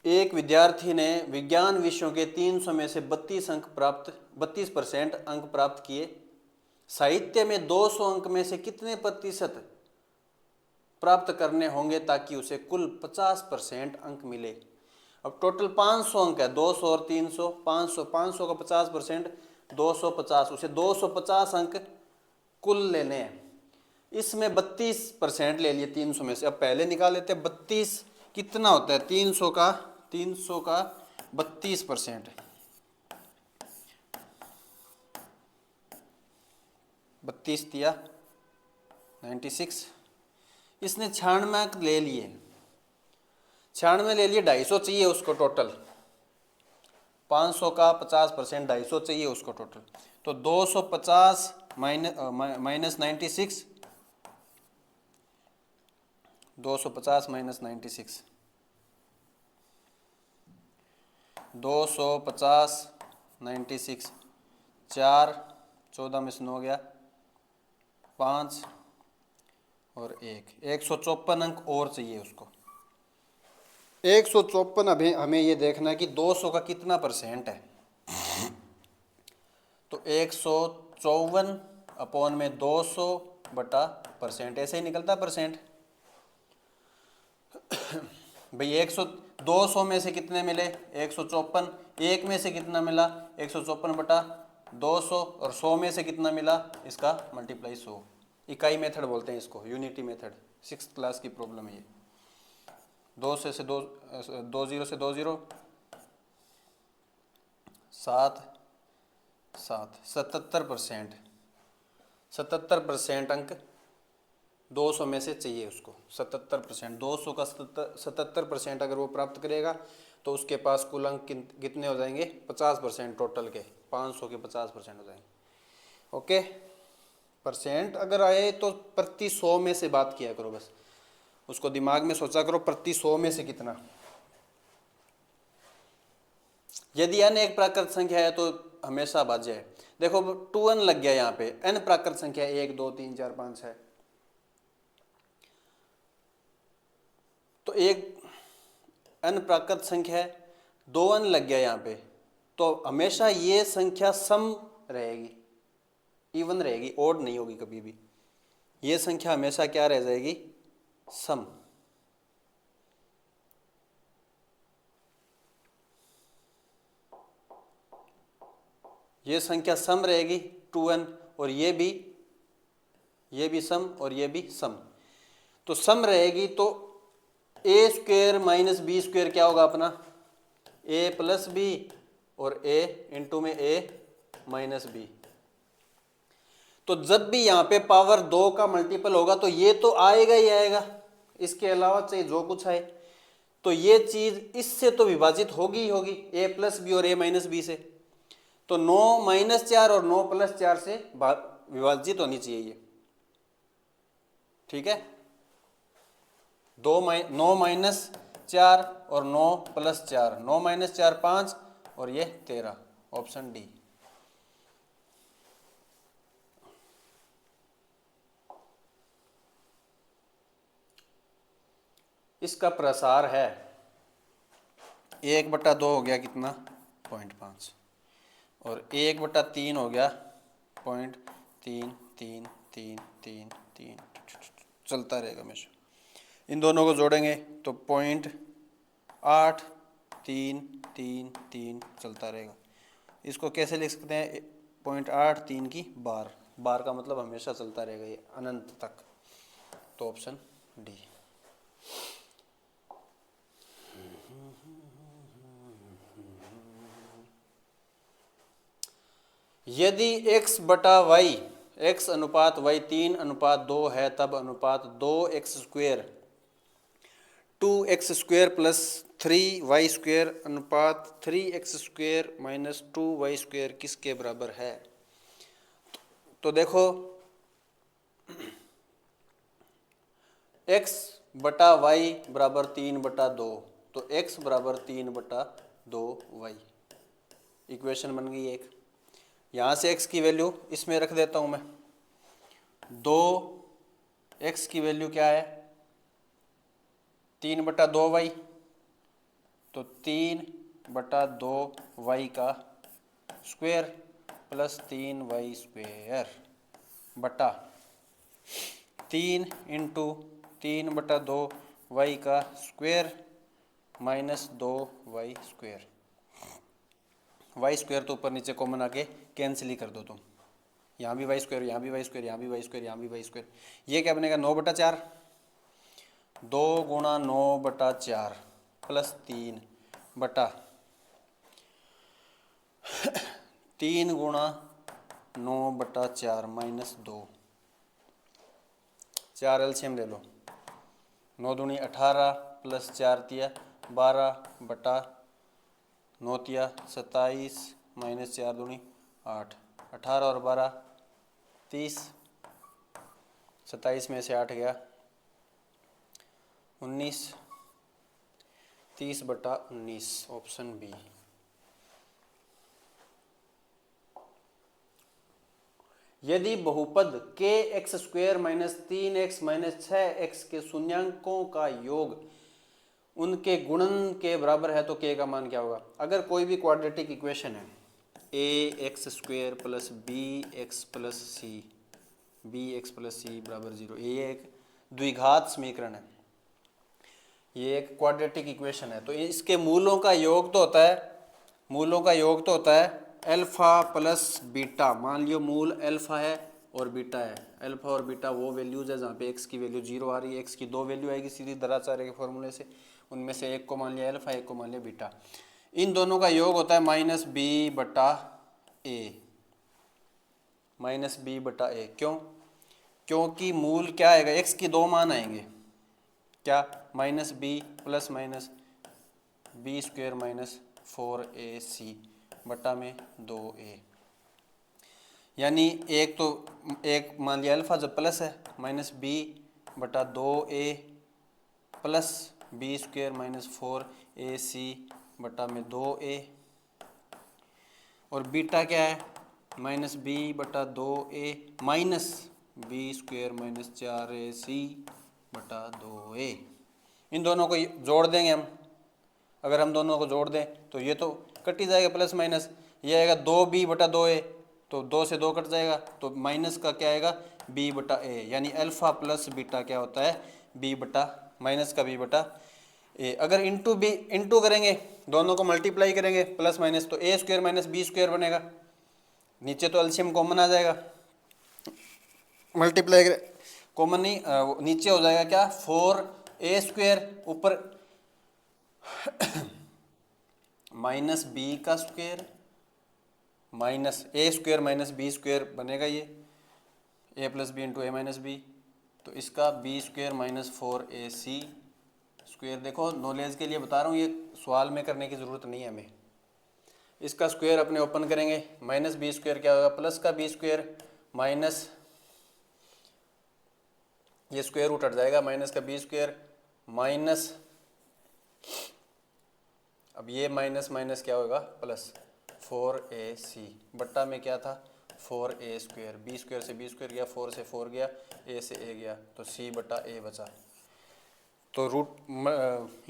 एक विद्यार्थी ने विज्ञान विषयों के 300 में से 32% अंक प्राप्त किए। साहित्य में 200 अंक में से कितने प्रतिशत प्राप्त करने होंगे ताकि उसे कुल 50% अंक मिले। अब टोटल 500 अंक है 200 और 300 500 का 50% 250 उसे 250 अंक कुल लेने हैं। इसमें 32% ले लिए 300 में से। अब पहले निकाल लेते हैं 32 कितना होता है 300 का 32% 32 दिया 96। इसने 96 ले लिए 250 चाहिए उसको टोटल 500 का 50% 250 चाहिए उसको टोटल तो 250 माइनस 96 250 माइनस 96 250 96 4 14 में से 9 गया 5 और 154 अंक और चाहिए उसको 154। अभी हमें ये देखना है कि 200 का कितना परसेंट है तो 154 अपॉन में 200 बटा परसेंट ऐसे ही निकलता परसेंट भाई 200 में से कितने मिले 154 एक में से कितना मिला 154 बटा 200 और 100 में से कितना मिला इसका मल्टीप्लाई 100 इकाई मेथड बोलते हैं इसको यूनिटी मेथड 6th क्लास की प्रॉब्लम है ये 2 से 2 0 से 2 0 7 77% अंक 200 में से चाहिए उसको 77% 200 का 77% अगर वो प्राप्त करेगा तो उसके पास कुल अंक कितने हो जाएंगे 50% टोटल के 500 के 50% हो जाएंगे। ओके परसेंट अगर आए तो प्रति 100 में से बात किया करो बस उसको दिमाग में सोचा करो प्रति 100 में से कितना। यदि n एक प्राकृत संख्या है तो हमेशा भाज्य है। देखो 2n लग गया यहाँ पे n प्राकृत संख्या 1 2 3 4 5 है तो एक n प्राकृत संख्या है, 2n लग गया यहाँ पे, तो हमेशा ये संख्या सम रहेगी, इवन रहेगी, ओड नहीं होगी कभी भी। ये संख्या हमेशा क्या रह जाएगी, सम। ये संख्या सम रहेगी 2n, और ये भी सम और ये भी सम। तो सम रहेगी तो ए स्क्वेयर माइनस बी स्क्वेयर क्या होगा अपना, ए प्लस बी, और ए इंटू में ए माइनस बी। तो जब भी यहाँ पे पावर 2 का मल्टीपल होगा तो ये तो आएगा ही आएगा, इसके अलावा चाहे जो कुछ आए, तो ये चीज इससे तो विभाजित होगी ही होगी, ए प्लस बी और ए माइनस बी से। तो 9 माइनस 4 और 9 प्लस 4 से विभाजित होनी चाहिए ये, ठीक है। 9 माइनस 4 और 9 प्लस 4, 9 माइनस 4 5 और ये 13, ऑप्शन डी। इसका प्रसार है 1/2 हो गया कितना, 0.5, और 1/3 हो गया 0.33333, चलता रहेगा हमेशा। इन दोनों को जोड़ेंगे तो 0.83333 चलता रहेगा। इसको कैसे लिख सकते हैं, 0.83 की बार, बार का मतलब हमेशा चलता रहेगा ये अनंत तक, तो ऑप्शन डी। यदि x बटा वाई, x अनुपात y 3:2 है, तब अनुपात 2x² 2x² प्लस 3y² अनुपात 3x² माइनस 2y² किसके बराबर है। तो देखो x बटा y बराबर 3/2, तो x बराबर 3/2y, इक्वेशन बन गई एक। यहाँ से x की वैल्यू इसमें रख देता हूँ मैं, 2x की वैल्यू क्या है, 3/2y, तो 3/2y का स्क्वायर प्लस 3y² बटा 3 इंटू 3/2y का स्क्वायर माइनस 2y²। y² तो ऊपर नीचे कॉमन आके कैंसिल ही कर दो तुम, यहाँ भी y², यहाँ भी y², यहाँ भी y², यहाँ भी y², ये क्या बनेगा 9/4, 2 गुणा 9/4 प्लस 3 बटा 3 गुणा 9/4 माइनस 2, 4 एलसीएम ले लो, 9 दूनी 18 प्लस 4 तिया 12 बटा 9 तिया 27 माइनस 4 दूनी 8, 18 और 12 30, 27 में से 8 गया 19, 30/19, ऑप्शन बी। यदि बहुपद k x² minus 3x minus 6x के शून्यांकों का योग उनके गुणन के बराबर है, तो k का मान क्या होगा। अगर कोई भी क्वाड्रेटिक इक्वेशन है, ax² plus bx plus c बराबर 0, ये एक द्विघात समीकरण है, ये एक क्वाड्रेटिक इक्वेशन है, तो इसके मूलों का योग तो होता है अल्फा प्लस बीटा। मान लियो मूल अल्फा है और बीटा है, अल्फा और बीटा वो वैल्यूज है जहाँ पे x की वैल्यू 0 आ रही है, x की 2 वैल्यू आएगी सीधी दराचार्य के फॉर्मूले से, उनमें से एक को मान लिया अल्फा, एक को मान लिया बीटा। इन दोनों का योग होता है -b/a, क्यों, क्योंकि मूल क्या आएगा, x की 2 मान आएंगे, क्या -b plus minus b² minus 4ac बटा में 2a, यानी एक मान लिया अल्फा जब प्लस है -b/2a plus b² minus 4ac बटा में 2a, और बीटा क्या है -b/2a minus b² minus 4ac बटा 2a। इन दोनों को जोड़ देंगे हम, अगर हम दोनों को जोड़ दें तो ये तो कट ही जाएगा प्लस माइनस, ये आएगा 2b/2a, तो 2 से 2 कट जाएगा, तो माइनस का क्या आएगा b/a, यानी अल्फा प्लस बीटा क्या होता है माइनस का b/a। अगर इंटू करेंगे, दोनों को मल्टीप्लाई करेंगे प्लस माइनस, तो a square minus B square बनेगा, नीचे तो एलसीएम कॉमन आ जाएगा, मल्टीप्लाई कॉमन नहीं नीचे हो जाएगा क्या 4a स्क्वायर, ऊपर माइनस बी का square minus A square minus B square बनेगा, ये a plus B into A minus B, तो इसका B square minus 4ac square. देखो नॉलेज के लिए बता रहा हूँ, ये सवाल में करने की ज़रूरत नहीं है हमें। इसका स्क्वायर अपने ओपन करेंगे, माइनस बी स्क्वायर क्या होगा प्लस का बी स्क्वायर माइनस, ये स्क्वायर रूट हट जाएगा, माइनस का बी स्क्वायर माइनस, अब ये माइनस माइनस क्या होगा प्लस 4ac बट्टा में क्या था 4a स्क्वायर, बी स्क्वायर से बी स्क्वायर गया, 4 से 4 गया, a से a गया, तो c/a बचा। तो रूट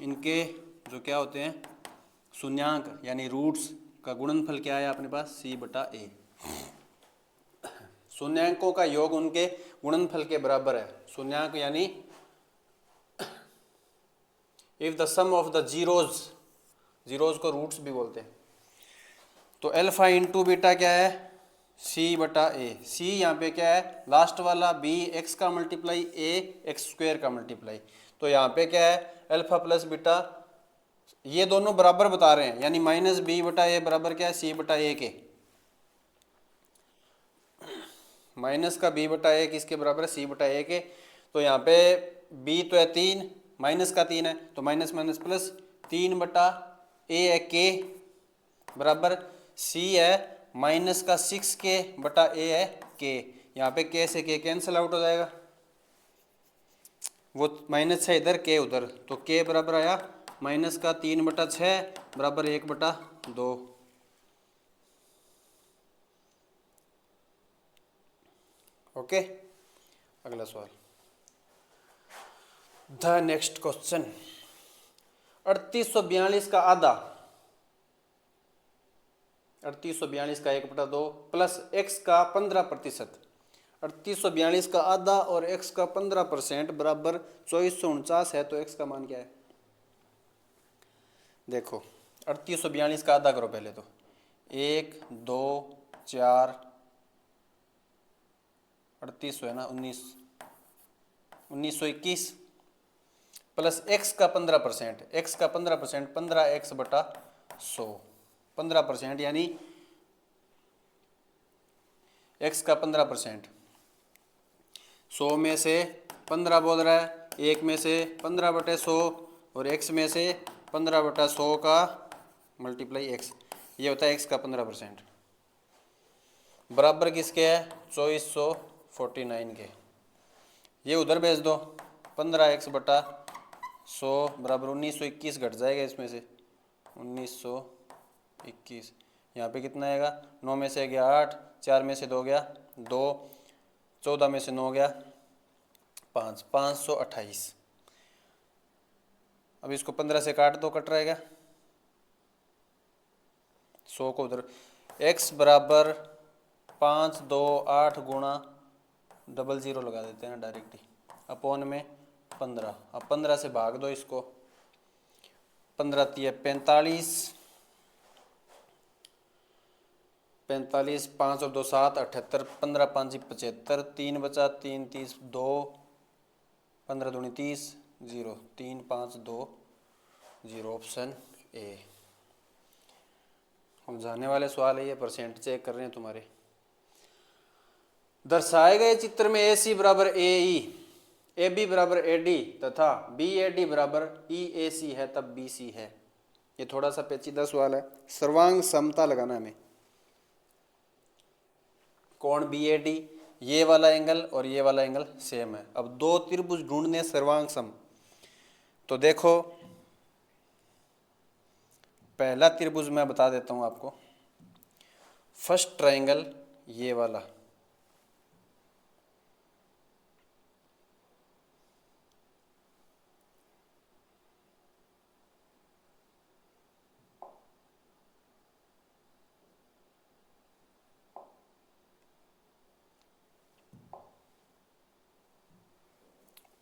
इनके जो क्या होते हैं शून्यांक यानी रूट्स का गुणनफल क्या है अपने पास c/a। शून्यांकों का योग उनके गुणनफल के बराबर है। शून्यांक यानी if the sum of the zeros को रूट्स भी बोलते हैं। तो अल्फा इंटू बीटा क्या है c/a, c यहाँ पे क्या है लास्ट वाला, b x का मल्टीप्लाई, a x स्क्वायर का मल्टीप्लाई, तो यहाँ पे क्या है अल्फा प्लस बीटा, ये दोनों बराबर बता रहे हैं, यानी माइनस b/a बराबर क्या है c/a के, माइनस का b/a किसके बराबर है c/a के। तो यहाँ पे b तो है 3, माइनस का 3 है, तो माइनस माइनस प्लस 3/a है k बराबर c है माइनस का 6k/a है k। यहाँ पे k से k कैंसिल आउट हो जाएगा, वो माइनस है इधर k उधर, तो k बराबर आया माइनस का 3/6 बराबर 1/2। ओके, अगला सवाल। द नेक्स्ट क्वेश्चन 3842 का आधा, 3842 का 1/2 प्लस x का 15%, 3842 का आधा और x का 15% बराबर 2449 है, तो x का मान क्या है। देखो 3842 का आधा करो पहले, तो 1 2 4 38 है ना 1921 प्लस x का 15%, x का 15% 15x/100, 15% यानी x का 15%, 100 में से 15 बोल रहा है, 1 में से 15/100 और x में से 15/100 का मल्टीप्लाई x, ये होता है x का 15%, बराबर किसके है 2449 के। ये उधर भेज दो, 15x/100 बराबर 1921 घट जाएगा इसमें से 1921, यहाँ पे कितना आएगा 9 में से गया 8, 4 में से 2 गया 2, 14 में से 9 गया 5, 528। अब इसको 15 से काट दो, कट रहेगा 100 को उधर, x बराबर 5 2 8 गुणा 00 लगा देते हैं डायरेक्टली अपॉन में 15, अब 15 से भाग दो इसको, 15 3 45, 45 5 और 2 7 78, 15 5 75, 3 बचा 3 30 2, 15 दूनी 30 0, 3 5 2 0, ऑप्शन ए। हम जाने वाले सवाल है, ये परसेंट चेक कर रहे हैं तुम्हारे। दर्शाए गए चित्र में AC बराबर AE, AB बराबर AD तथा BAD बराबर EAC है, तब BC है। ये थोड़ा सा पेचीदा सवाल है, सर्वांग समता लगाना हमें। कोण BAD, ये वाला एंगल और ये वाला एंगल सेम है। अब दो त्रिभुज ढूंढने सर्वांग सम, तो देखो पहला त्रिभुज मैं बता देता हूं आपको, फर्स्ट ट्रायंगल ये वाला,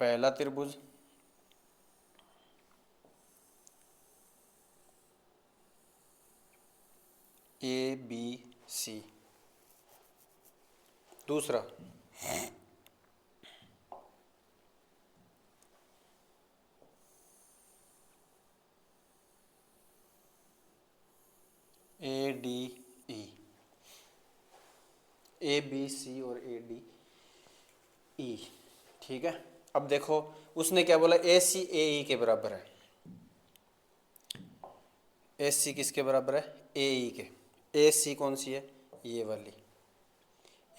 पहला त्रिभुज ABC, दूसरा ADE, ABC और ADE, ठीक है। अब देखो उसने क्या बोला, AC AE के बराबर है। AC किसके बराबर है, AE के। AC कौन सी है, ये वाली,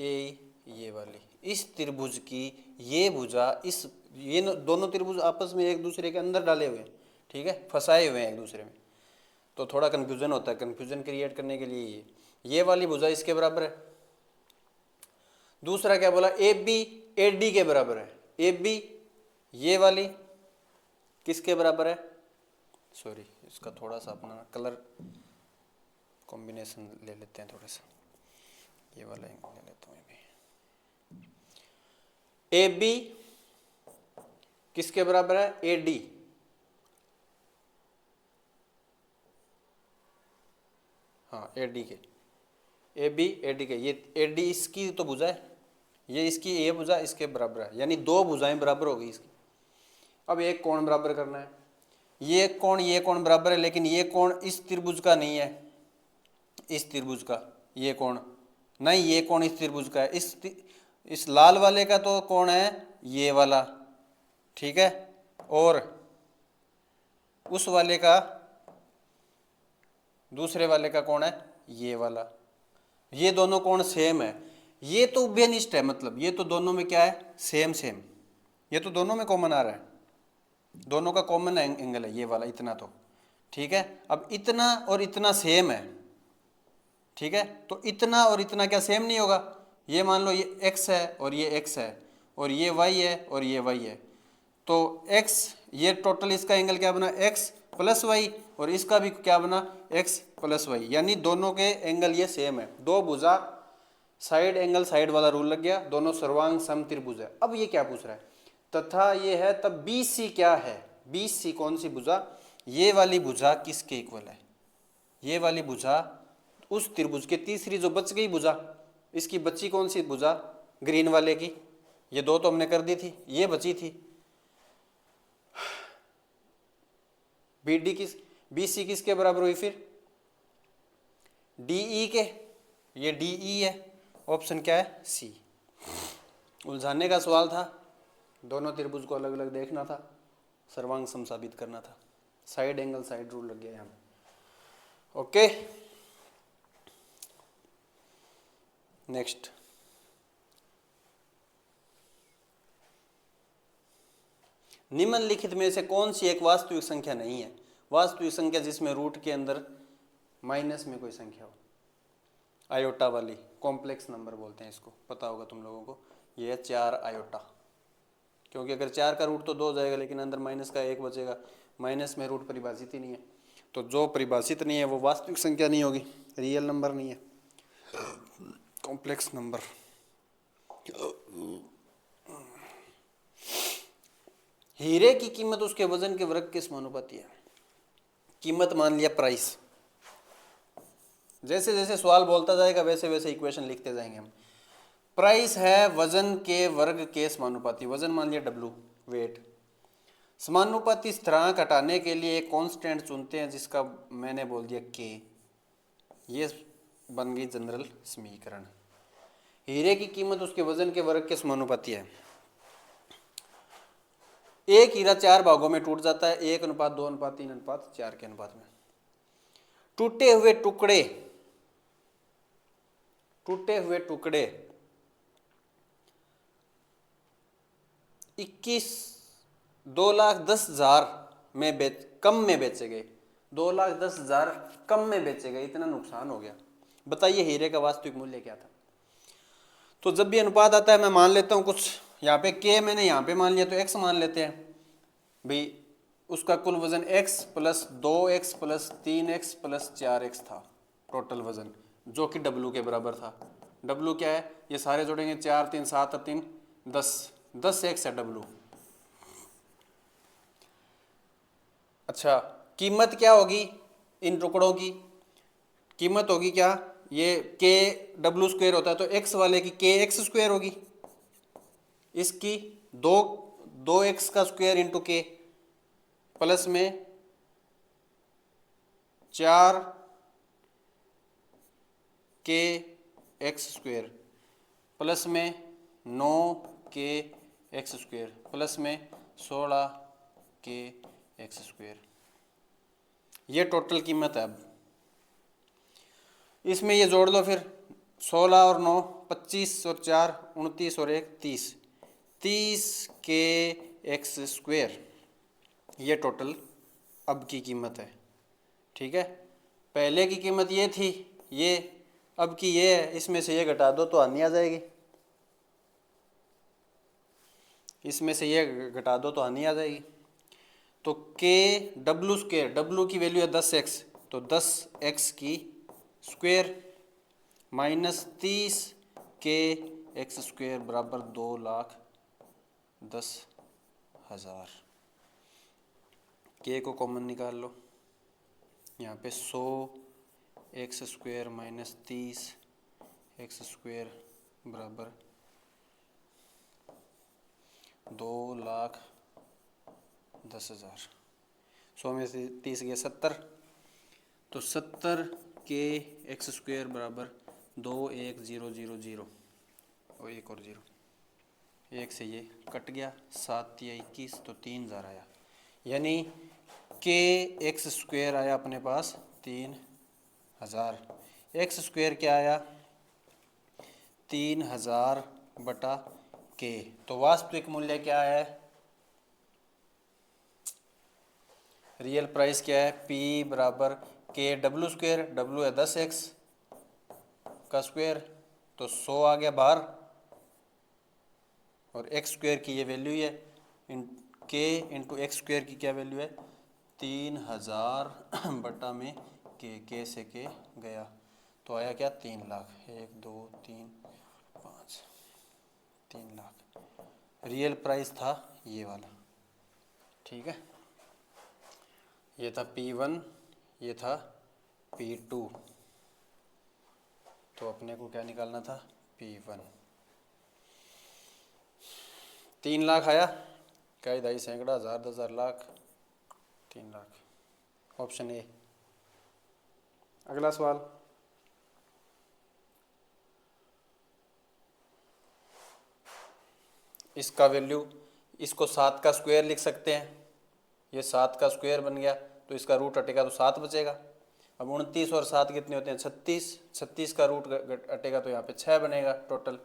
AE ये वाली। इस त्रिभुज की ये भुजा इस, ये दोनों त्रिभुज आपस में एक दूसरे के अंदर डाले हुए हैं, ठीक है, फंसाए हुए हैं एक दूसरे में, तो थोड़ा कन्फ्यूजन होता है। कन्फ्यूजन क्रिएट करने के लिए ये वाली भुजा इसके बराबर है। दूसरा क्या बोला, AB AD के बराबर है। AB ये वाली किसके बराबर है, सॉरी इसका थोड़ा सा अपना कलर कॉम्बिनेशन ले लेते हैं, थोड़ा सा ये वाला ले लेता हूँ। AB किसके बराबर है, AD, हाँ AD के, AB AD के, ये AD इसकी तो भुजा है, ये इसकी ये भुजा इसके बराबर है, यानी दो भुजाएं बराबर हो गई इसकी। अब एक कोण बराबर करना है, ये कोण बराबर है, लेकिन ये कोण इस त्रिभुज का नहीं है, इस त्रिभुज का ये कोण नहीं, ये कोण इस त्रिभुज का है। इस लाल वाले का तो कोण है ये वाला, ठीक है, और उस वाले का, दूसरे वाले का कोण है ये वाला। ये दोनों कोण सेम है, ये तो उभयनिष्ठ है, मतलब ये तो दोनों में क्या है, सेम सेम, ये तो दोनों में कॉमन आ रहा है, दोनों का कॉमन एंगल है ये वाला, इतना तो ठीक है। अब इतना और इतना सेम है, ठीक है, तो इतना और इतना क्या सेम नहीं होगा। ये मान लो ये x है और ये x है, और ये y है और ये y है, तो x ये टोटल इसका एंगल क्या बना, x प्लस वाई, और इसका भी क्या बना, x प्लस वाई, यानी दोनों के एंगल ये सेम है। दो भुजा साइड एंगल साइड वाला रूल लग गया, दोनों सर्वांग समत्रिभुज है। अब ये क्या पूछ रहा है, तथा ये है तब BC क्या है, BC कौन सी भुजा, ये वाली भुजा किसके इक्वल है, ये वाली भुजा उस त्रिभुज के तीसरी जो बच गई भुजा, इसकी बच्ची कौन सी भुजा, ग्रीन वाले की, ये दो तो हमने कर दी थी, ये बची थी BC किसके बराबर हुई फिर, DE के, ये DE है, ऑप्शन क्या है C। उलझाने का सवाल था, दोनों त्रिभुज को अलग अलग देखना था, सर्वांग सम साबित करना था, साइड एंगल साइड रूल लग गया यहाँ पे। ओके नेक्स्ट, निम्नलिखित में से कौन सी एक वास्तविक संख्या नहीं है, वास्तविक संख्या जिसमें रूट के अंदर माइनस में कोई संख्या हो, आयोटा वाली, कॉम्प्लेक्स नंबर बोलते हैं इसको, पता होगा तुम लोगों को, ये है 4 आयोटा, क्योंकि अगर 4 का रूट तो 2 हो जाएगा, लेकिन अंदर माइनस का 1 बचेगा, माइनस में रूट परिभाषित ही नहीं है, तो जो परिभाषित नहीं है वो वास्तविक संख्या नहीं होगी, रियल नंबर नहीं है, कॉम्प्लेक्स नंबर। हीरे की कीमत उसके वजन के वर्ग के समानुपाती है। कीमत मान लिया प्राइस, जैसे जैसे सवाल बोलता जाएगा वैसे वैसे इक्वेशन लिखते जाएंगे हम। प्राइस है वजन के वर्ग के समानुपाती, वजन मान लिया W, वेट। समानुपाती स्थिरांक हटाने के लिए एक कांस्टेंट चुनते हैं जिसका मैंने बोल दिया K, ये बन गई जनरल समीकरण। हीरे की कीमत उसके वजन के वर्ग के समानुपाती है। एक हीरा 4 भागों में टूट जाता है, 1:2:3:4 के अनुपात में। टूटे हुए टुकड़े 2,10,000 में कम में बेचे गए, 2,10,000 कम में बेचे गए, इतना नुकसान हो गया। बताइए हीरे का वास्तविक मूल्य क्या था। तो जब भी अनुपात आता है मैं मान लेता हूँ कुछ, यहाँ पे K मैंने यहाँ पे मान लिया तो X मान लेते हैं भाई, उसका कुल वजन X plus 2X plus 3X plus 4X था टोटल वजन, जो कि W के बराबर था। W क्या है, ये सारे जोड़ेंगे 4 3 7 3 10, 10X है W, अच्छा, कीमत क्या होगी इन टुकड़ों की? कीमत होगी क्या, ये के डब्ल्यू स्क्वायर होता है तो एक्स वाले की के एक्स स्क्वायर होगी, इसकी दो दो एक्स का स्क्वायर इंटू के, प्लस में 4 के एक्स स्क्वायर, प्लस में 9 के एक्स स्क्वायर, प्लस में 16 के एक्स स्क्वायर। ये टोटल कीमत है। अब इसमें ये जोड़ लो फिर, 16 और 9 25 और 4 29 और 1 30, 30 के एक्स स्क्वायर, ये टोटल अब की कीमत है। ठीक है, पहले की कीमत ये थी, ये अब की ये है, इसमें से ये घटा दो तो आनी आ जाएगी, इसमें से ये घटा दो तो आनी आ जाएगी। तो के डब्ल्यू स्क्वायर, डब्ल्यू की वैल्यू है 10x, तो 10x की स्क्वायर माइनस 30 के एक्स स्क्वायर बराबर 2,10,000। के को कॉमन निकाल लो, यहाँ पे 100 x square minus 30 x square बराबर 2,10,000। 100 में से 30 गया 70, तो 70 के एक्स स्क्वायर बराबर 2,10,0,0 और एक और जीरो, एक से ये कट गया, 7 या 21 तो 3,000 आया, यानी के एक्स स्क्वायर आया अपने पास 3,000। एक्स स्क्वायर क्या आया 3,000 बटा के। तो वास्तविक मूल्य क्या है, रियल प्राइस क्या है, P बराबर के डब्ल्यू स्क्वायर, डब्ल्यू है 10x का स्क्वायर, तो 100 आ गया बाहर, और एक्स स्क्वायर की ये वैल्यू है, के इंटू एक्स स्क्वायर की क्या वैल्यू है 3,000 बटा में के से के गया, तो आया क्या 3 लाख, 1 2 3 5 3 लाख। रियल प्राइस था ये वाला। ठीक है, ये था P1, ये था P2, तो अपने को क्या निकालना था P1। 3 लाख आया, क्या दाई सैकड़ा हज़ार 10,000 लाख, 3 लाख, ऑप्शन ए। अगला सवाल, इसका वैल्यू, इसको 7 का स्क्वायर लिख सकते हैं, ये 7 का स्क्वायर बन गया, तो इसका रूट हटेगा तो 7 बचेगा। अब 29 और 7 कितने होते हैं 36, 36 का रूट हटेगा तो यहाँ पे 6 बनेगा टोटल,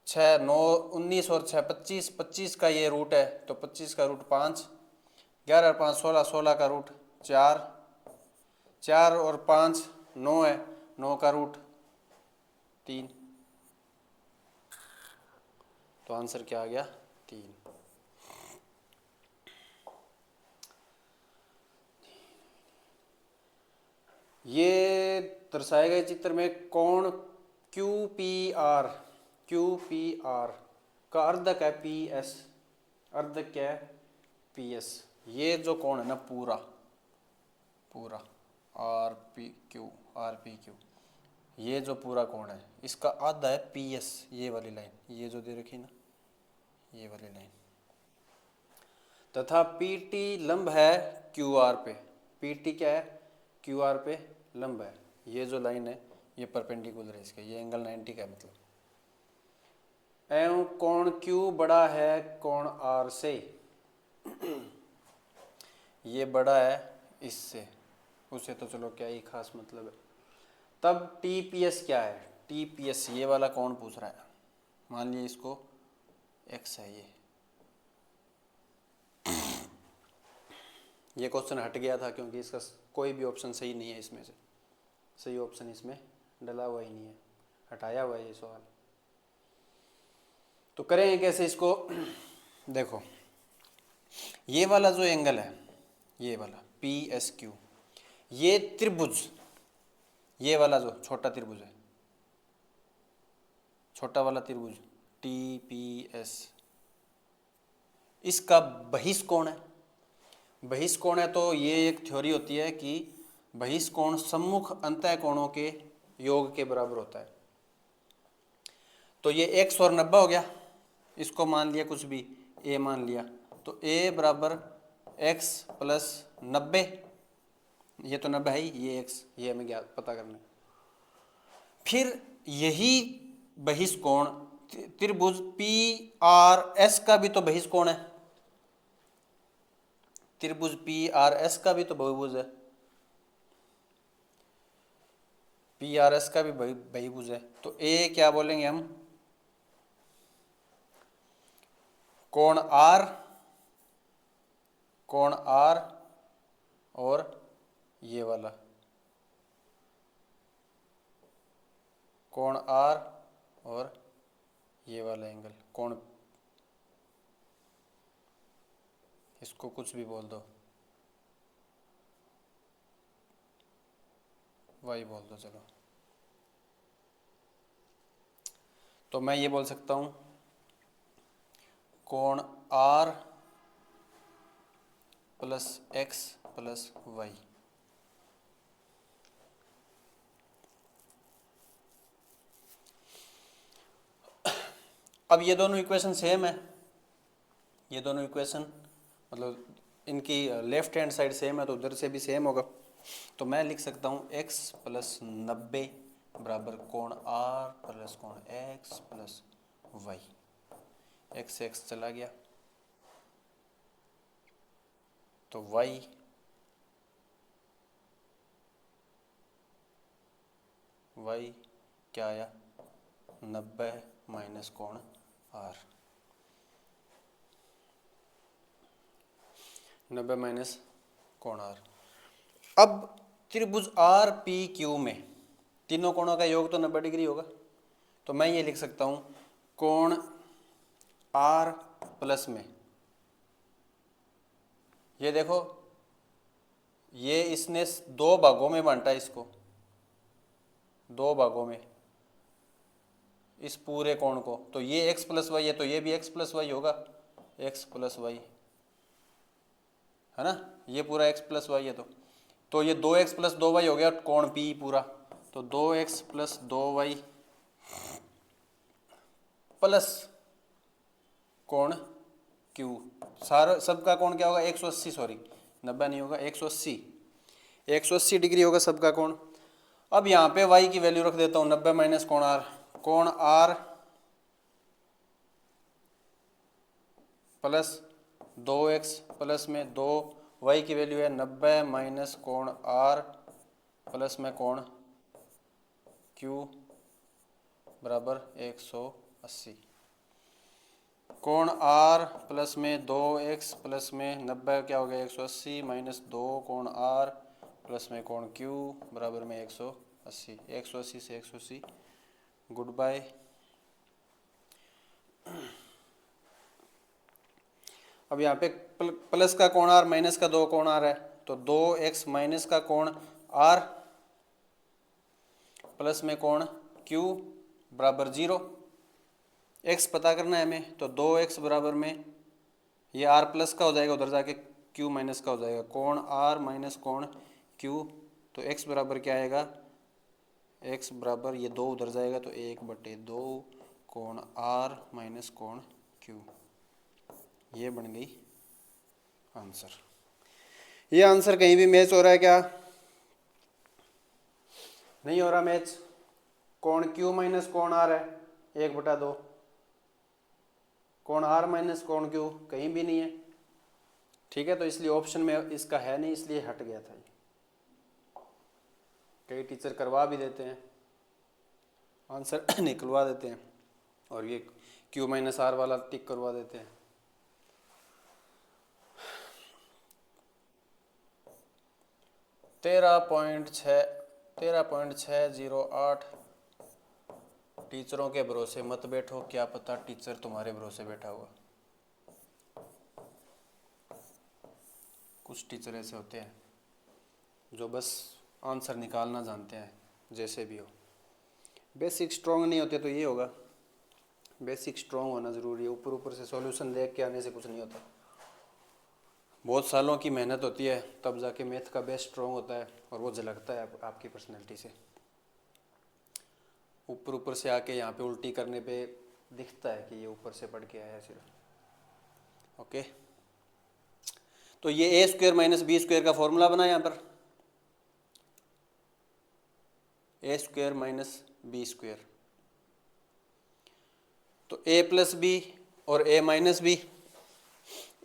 6 9 19 और 6 25, 25 का ये रूट है तो 25 का रूट 5, 11 और 5 16, 16 का रूट 4, 4 और 5 9 है, 9 का रूट 3, तो आंसर क्या आ गया 3। ये दर्शाए गए चित्र में कोण QPR, QPR का अर्धक है PS, अर्धक क्या है PS। ये जो कोण है ना पूरा पूरा RPQ, ये जो पूरा कोण है इसका आधा है PS, ये वाली लाइन, ये जो दे रखी ना ये वाली लाइन, तथा PT लंब है QR पे, PT क्या है QR पे लंब है, ये जो लाइन है ये परपेंडिकुलर है इसके, ये एंगल 90 का है मतलब। एवं कोण Q बड़ा है कोण R से, ये बड़ा है इससे, उससे तो चलो क्या ही खास मतलब है। तब TPS क्या है, TPS ये वाला कोण पूछ रहा है, मान लीजिए इसको X है, ये क्वेश्चन हट गया था क्योंकि इसका कोई भी ऑप्शन सही नहीं है, इसमें से सही ऑप्शन इसमें डला हुआ ही नहीं है, हटाया हुआ है ये सवाल। तो करें कैसे इसको, देखो ये वाला जो एंगल है ये वाला PSQ, ये त्रिभुज, ये वाला जो छोटा त्रिभुज है, छोटा वाला त्रिभुज TPS, इसका बहिष्कोण है, बहिष्कोण है तो ये एक थ्योरी होती है कि बहिष्कोण सम्मुख अंतः कोणों के योग के बराबर होता है। तो ये 100 और 90 हो गया, इसको मान लिया कुछ भी a मान लिया, तो a बराबर x प्लस 90, ये तो 90 है ही, ये x, ये हमें क्या पता करना है। फिर यही बहिष्कोण त्रिभुज PRS का भी तो बहिष्कोण है, त्रिभुज PRS का भी तो बहुभुज है, PRS का भी बहुभुज है। तो a क्या बोलेंगे हम, कोण R, कोण R और ये वाला कोण R और ये वाला एंगल कोण, इसको कुछ भी बोल दो, वाई बोल दो चलो। तो मैं ये बोल सकता हूं कोण R plus x plus y. अब ये दोनों इक्वेशन सेम है, ये दोनों इक्वेशन मतलब इनकी लेफ्ट हैंड साइड सेम है, तो उधर से भी सेम होगा। तो मैं लिख सकता हूँ x प्लस 90 बराबर कोण R प्लस कोण x प्लस वाई। x से x चला गया तो y क्या आया, 90 माइनस कोण R, 90 माइनस कोण R। अब त्रिभुज RPQ में तीनों कोणों का योग तो 90 डिग्री होगा, तो मैं ये लिख सकता हूँ कोण R प्लस में, ये देखो ये इसने दो भागों में बांटा है, इसको दो भागों में, इस पूरे कोण को, तो ये x प्लस वाई है तो ये भी x प्लस वाई होगा, x प्लस वाई है ना, ये पूरा x प्लस वाई है तो ये 2x प्लस 2y हो गया कोण P पूरा, तो 2x प्लस 2y प्लस कोण Q, सारा सबका कोण क्या होगा 180, सॉरी 90 नहीं होगा, 180 डिग्री होगा सबका कोण। अब यहाँ पे y की वैल्यू रख देता हूँ 90 माइनस कोण R, कोण R प्लस 2x प्लस में 2y की वैल्यू है 90 माइनस कोण R प्लस में कोण Q बराबर 180। कोण R प्लस में 2x प्लस में 90 क्या हो गया 180 माइनस 2 कोण R प्लस में कोण Q बराबर में 180, 180 से 180 गुड बाय। अब यहाँ पे प्लस का कोण R माइनस का 2 कोण R है, तो 2x माइनस का कोण R प्लस में कोण Q बराबर 0, x पता करना है हमें, तो 2x बराबर में ये R प्लस का हो जाएगा, उधर जाके Q माइनस का हो जाएगा, कोण R माइनस कोण Q, तो x बराबर क्या आएगा, x बराबर ये 2 उधर जाएगा तो 1/2 कोण R माइनस कोण Q, ये बन गई आंसर। ये आंसर कहीं भी मैच हो रहा है क्या, नहीं हो रहा मैच, कोण Q माइनस कोण R है 1/2, कोण R माइनस कोण Q कहीं भी नहीं है, ठीक है, तो इसलिए ऑप्शन में इसका है नहीं, इसलिए हट गया था। कई टीचर करवा भी देते हैं, आंसर निकलवा देते हैं और ये Q माइनस R वाला टिक करवा देते हैं। तेरह पॉइंट 608। टीचरों के भरोसे मत बैठो, क्या पता टीचर तुम्हारे भरोसे बैठा हुआ। कुछ टीचर ऐसे होते हैं जो बस आंसर निकालना जानते हैं, जैसे भी हो। बेसिक स्ट्रॉन्ग नहीं होते तो ये होगा, बेसिक स्ट्रॉन्ग होना ज़रूरी है, ऊपर ऊपर से सॉल्यूशन देख के आने से कुछ नहीं होता। बहुत सालों की मेहनत होती है तब जाके मैथ का बेस स्ट्रॉन्ग होता है और वो झलकता है आपकी पर्सनैलिटी से। ऊपर ऊपर से आके यहाँ पे उल्टी करने पे दिखता है कि ये ऊपर से पढ़ के आया है सिर्फ। ओके, तो ये ए स्क्वायर माइनस बी स्क्वायर का फॉर्मूला बना यहाँ पर, ए स्क्वायर माइनस बी स्क्वायर। तो ए प्लस बी और ए माइनस बी,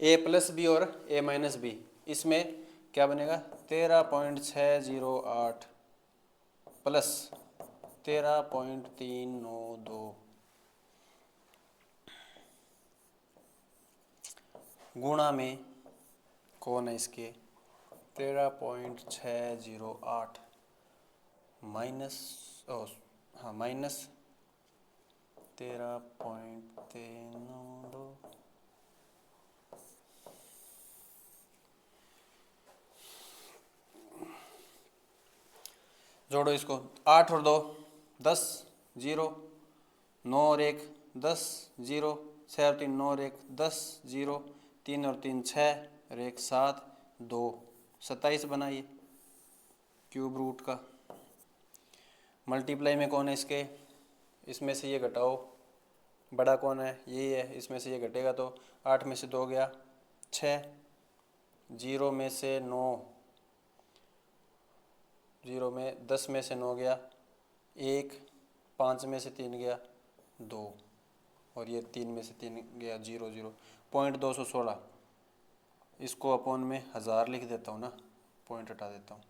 ए प्लस बी और ए माइनस बी, इसमें क्या बनेगा 13.608 प्लस 13.392 गुणा में कौन है इसके 13.608 माइनस हाँ माइनस 13.392 जोड़ो इसको, 8 और 2 10, 0, 9 और 1 10, 0, 6 और 3 9 और 1 10, 0, 3 और 3 6 और 1 7, 2 27 बनाइए क्यूब रूट का। मल्टीप्लाई में कौन है इसके, इसमें से ये घटाओ, बड़ा कौन है यही है, इसमें से ये घटेगा तो 8 में से 2 गया 6, 0 में से 9, 0 में 10 में से 9 गया 1, 5 में से 3 गया 2 और ये 3 में से 3 गया 0 0, 216। इसको अपॉन में 1000 लिख देता हूँ ना, पॉइंट हटा देता हूँ।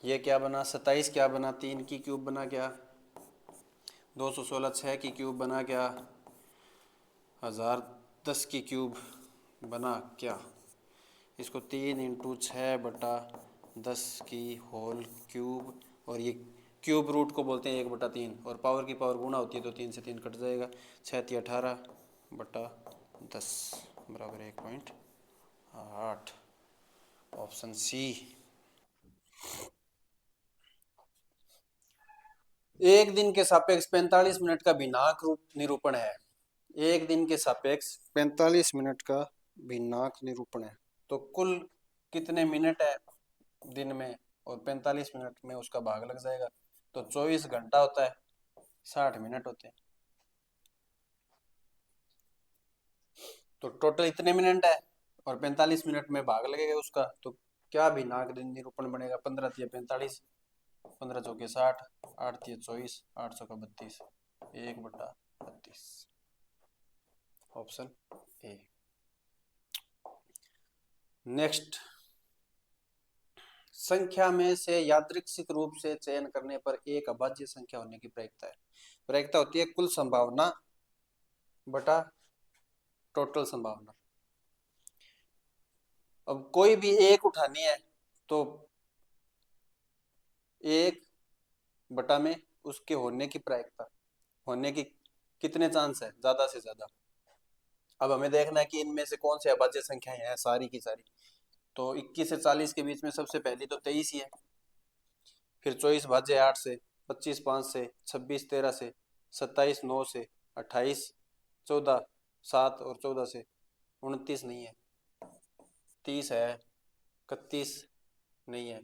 ये क्या बना 27 क्या बना 3 की क्यूब बना क्या 216, 6 की क्यूब बना क्या 1000, 10 की क्यूब बना क्या, इसको 3 × 6/10 की होल क्यूब, और ये क्यूब रूट को बोलते हैं 1/3, और पावर की पावर गुणा होती है तो 3 से 3 कट जाएगा, 6 × 18/10 बराबर 1.8। Option C. एक दिन के सापेक्ष 45 मिनट का भिन्नाक रूप निरूपण है। एक दिन के सापेक्ष 45 मिनट का भिन्नाक निरूपण है, तो कुल कितने मिनट है दिन में और 45 मिनट में उसका भाग लग जाएगा, तो 24 घंटा होता है 60 मिनट होते हैं, तो टोटल इतने मिनट है और 45 मिनट में भाग लगेगा उसका, तो क्या भिन्नाक निरूपण बनेगा 15 × 45, 15 × 60, 8 × 24, 8 × 32, 1/32। Option A. नेक्स्ट, संख्या में से यादृच्छिक रूप से चयन करने पर एक अभाज्य संख्या होने की प्रायिकता है। प्रायिकता होती है कुल संभावना बटा टोटल संभावना। अब कोई भी एक उठानी है तो 1 में उसके होने की प्रायिकता, होने की कितने चांस है ज्यादा से ज्यादा। अब हमें देखना है कि इनमें से कौन से अभाज्य संख्याएं हैं सारी की सारी, तो 21 से 40 के बीच में सबसे पहली तो 23 ही है, फिर 24 भाज्य 8 से, 25 5 से, 26 13 से, 27 9 से, 28 14, 7 और 14 से, 29 नहीं है, 30 है, 31 नहीं है,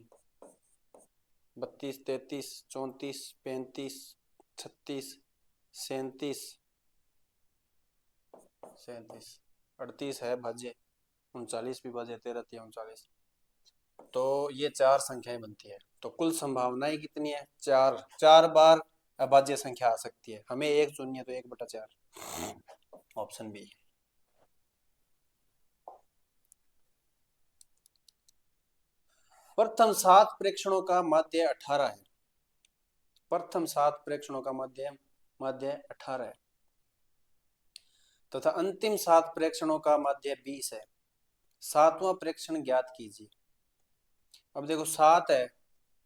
32 33 34 35 36 37 38 है भाज्य, 39 भी भाज्य, 13 39, तो ये 4 संख्याएं बनती है। तो कुल संभावनाएं कितनी है 4, 4 बार अभाज्य संख्या आ सकती है, हमें एक चुननी है तो 1/4। Option B. प्रथम 7 प्रेक्षणों का माध्य 18 है। प्रथम 7 प्रेक्षणों का माध्य 18 है तथा अंतिम 7 प्रेक्षणों का माध्य 20 है। 7वां प्रेक्षण ज्ञात कीजिए। अब देखो 7 है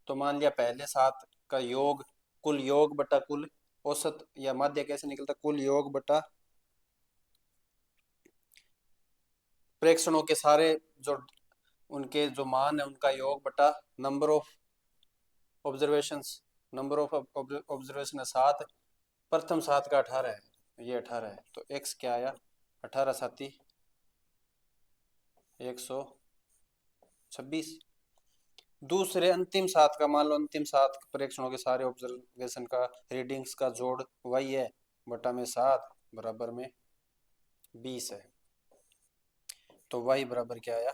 तो मान लिया पहले 7 का योग, कुल योग बटा कुल औसत या माध्य कैसे निकलता, कुल योग बटा प्रेक्षणों के सारे जो उनके जो मान है उनका योग बटा number of observations, number of observation है 7, प्रथम 7 का 18 है, ये 18 है, तो x क्या आया 18 साथी 126। दूसरे अंतिम सात का, मान लो अंतिम सात परीक्षणों के सारे ऑब्जर्वेशन का रीडिंग्स का जोड़ वही है, बटा में 7 बराबर में 20 है। तो y बराबर क्या आया?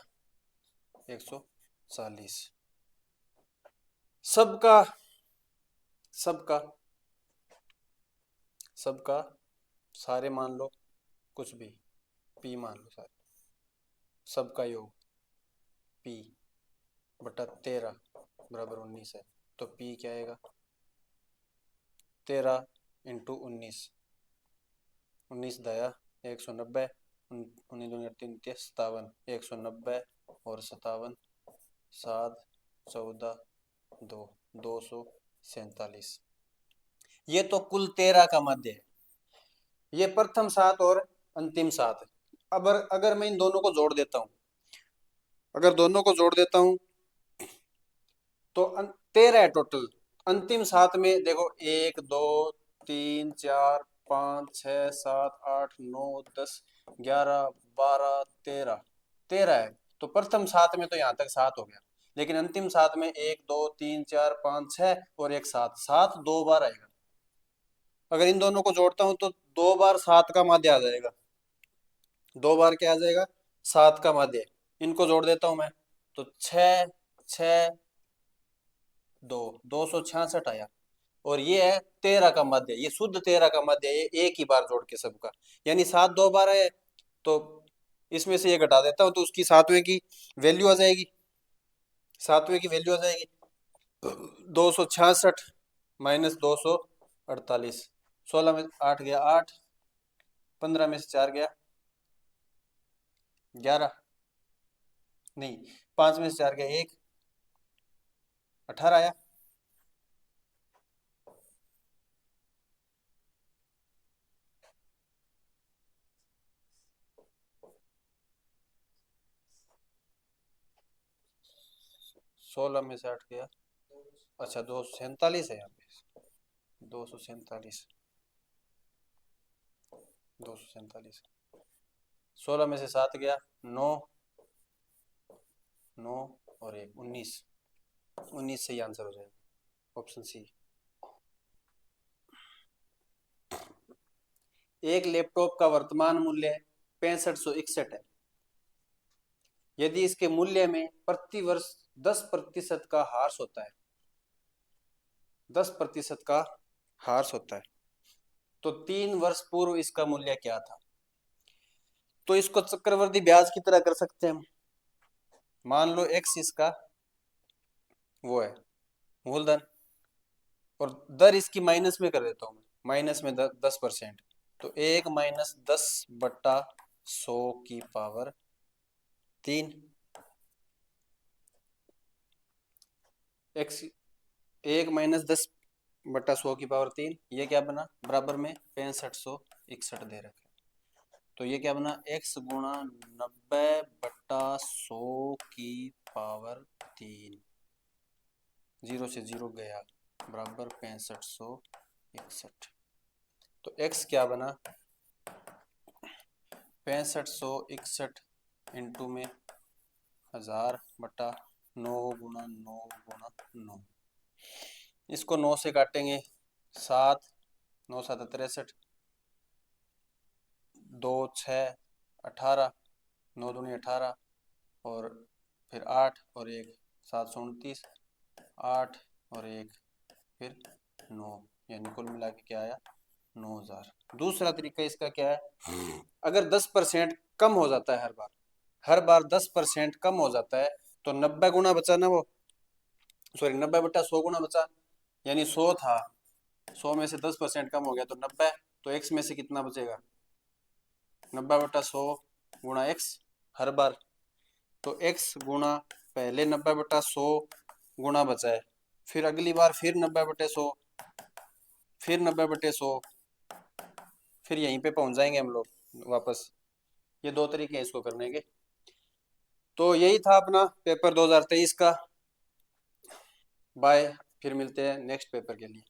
140। सबका सबका सबका सारे मान लो, कुछ भी p मान लो, सारे सबका योग p बटा 13 बराबर 19 है। तो p क्या आएगा? 13 इंटू 19, 19 दया 190, 19 दूनी 38, 57, 190 और 57, 7, 14, 2, 247। ये तो कुल 13 का मध्य है। ये प्रथम सात और अंतिम सात है। अब अगर मैं इन दोनों को जोड़ देता हूं, अगर दोनों को जोड़ देता हूं तो 13 है टोटल। अंतिम सात में देखो 1 2 3 4 5 6 7 8 9 10 11 12 13, 13 है। तो प्रथम सात में तो यहाँ तक 7 हो गया, लेकिन अंतिम सात में 1 2 3 4 5 6 और एक 7, 7 दो बार आएगा। अगर इन दोनों को जोड़ता हूं तो 2 बार 7 का माध्य आ जाएगा। 2 बार क्या आ जाएगा? 7 का माध्य। इनको जोड़ देता हूं मैं, तो 6 6 2, 266 आया। और ये है 13 का मध्य, ये शुद्ध 13 का मध्य है, ये एक ही बार जोड़ के सबका, यानी 7 दो बार है। तो इसमें से ये घटा देता हूं तो उसकी सातवें की वैल्यू आ जाएगी, सातवें की वैल्यू आ जाएगी 266 माइनस 248। 16 में 8 गया 8, 15 में से 4 गया 11, नहीं 5 में से 4 गया 1, 18 आया। सोलह में से 8 गया, अच्छा 247 है यहाँ पे, 247, 247। 16 में से 7 गया 9, 9 और 1 19, 19 सही आंसर हो जाएगा, ऑप्शन सी। एक लैपटॉप का वर्तमान मूल्य 6561 है। यदि इसके मूल्य में प्रति वर्ष 10% का ह्रास होता है, 10% का ह्रास होता है, तो 3 वर्ष पूर्व इसका मूल्य क्या था? तो इसको चक्रवृद्धि ब्याज की तरह कर सकते हैं हम। मान लो x इसका वो है मूलधन, और दर इसकी माइनस में कर देता हूं मैं, माइनस में 10%। तो 1 माइनस 10 बट्टा 100 की पावर 3, x 1 माइनस 10 बट्टा 100 की पावर 3, ये क्या बना? बराबर में 6561 दे रखे। तो ये क्या बना? x गुणा 90 बट्टा 100 की पावर 3, 0 से 0 गया, बराबर 6561। तो x क्या बना? 6561 इंटू में 1000 बटा 9 गुणा 9 गुणा 9। इसको 9 से काटेंगे 7, 9 7 63, 2 6 18, 9 दूनी 18 और फिर 8 और 1 7 29, 8 और 1 फिर 9, यानी कुल मिला के क्या आया? 9000। दूसरा तरीका इसका क्या है? अगर 10% कम हो जाता है हर बार 10% कम हो जाता है, तो 90 गुना बचा ना, वो सॉरी 90 बटा 100 गुना बचा, यानी 100 था, 100 में से 10% कम हो गया तो 90, तो x में से कितना बचेगा? 90 बटा 100 गुणा x हर बार, तो x गुणा पहले 90 बटा 100 गुणा बचा है, फिर अगली बार फिर 90 बटे 100, फिर 90 बटे 100, फिर यहीं पे पहुंच जाएंगे हम लोग वापस। ये दो तरीके हैं इसको करने के। तो यही था अपना पेपर 2023 का। बाय, फिर मिलते हैं नेक्स्ट पेपर के लिए।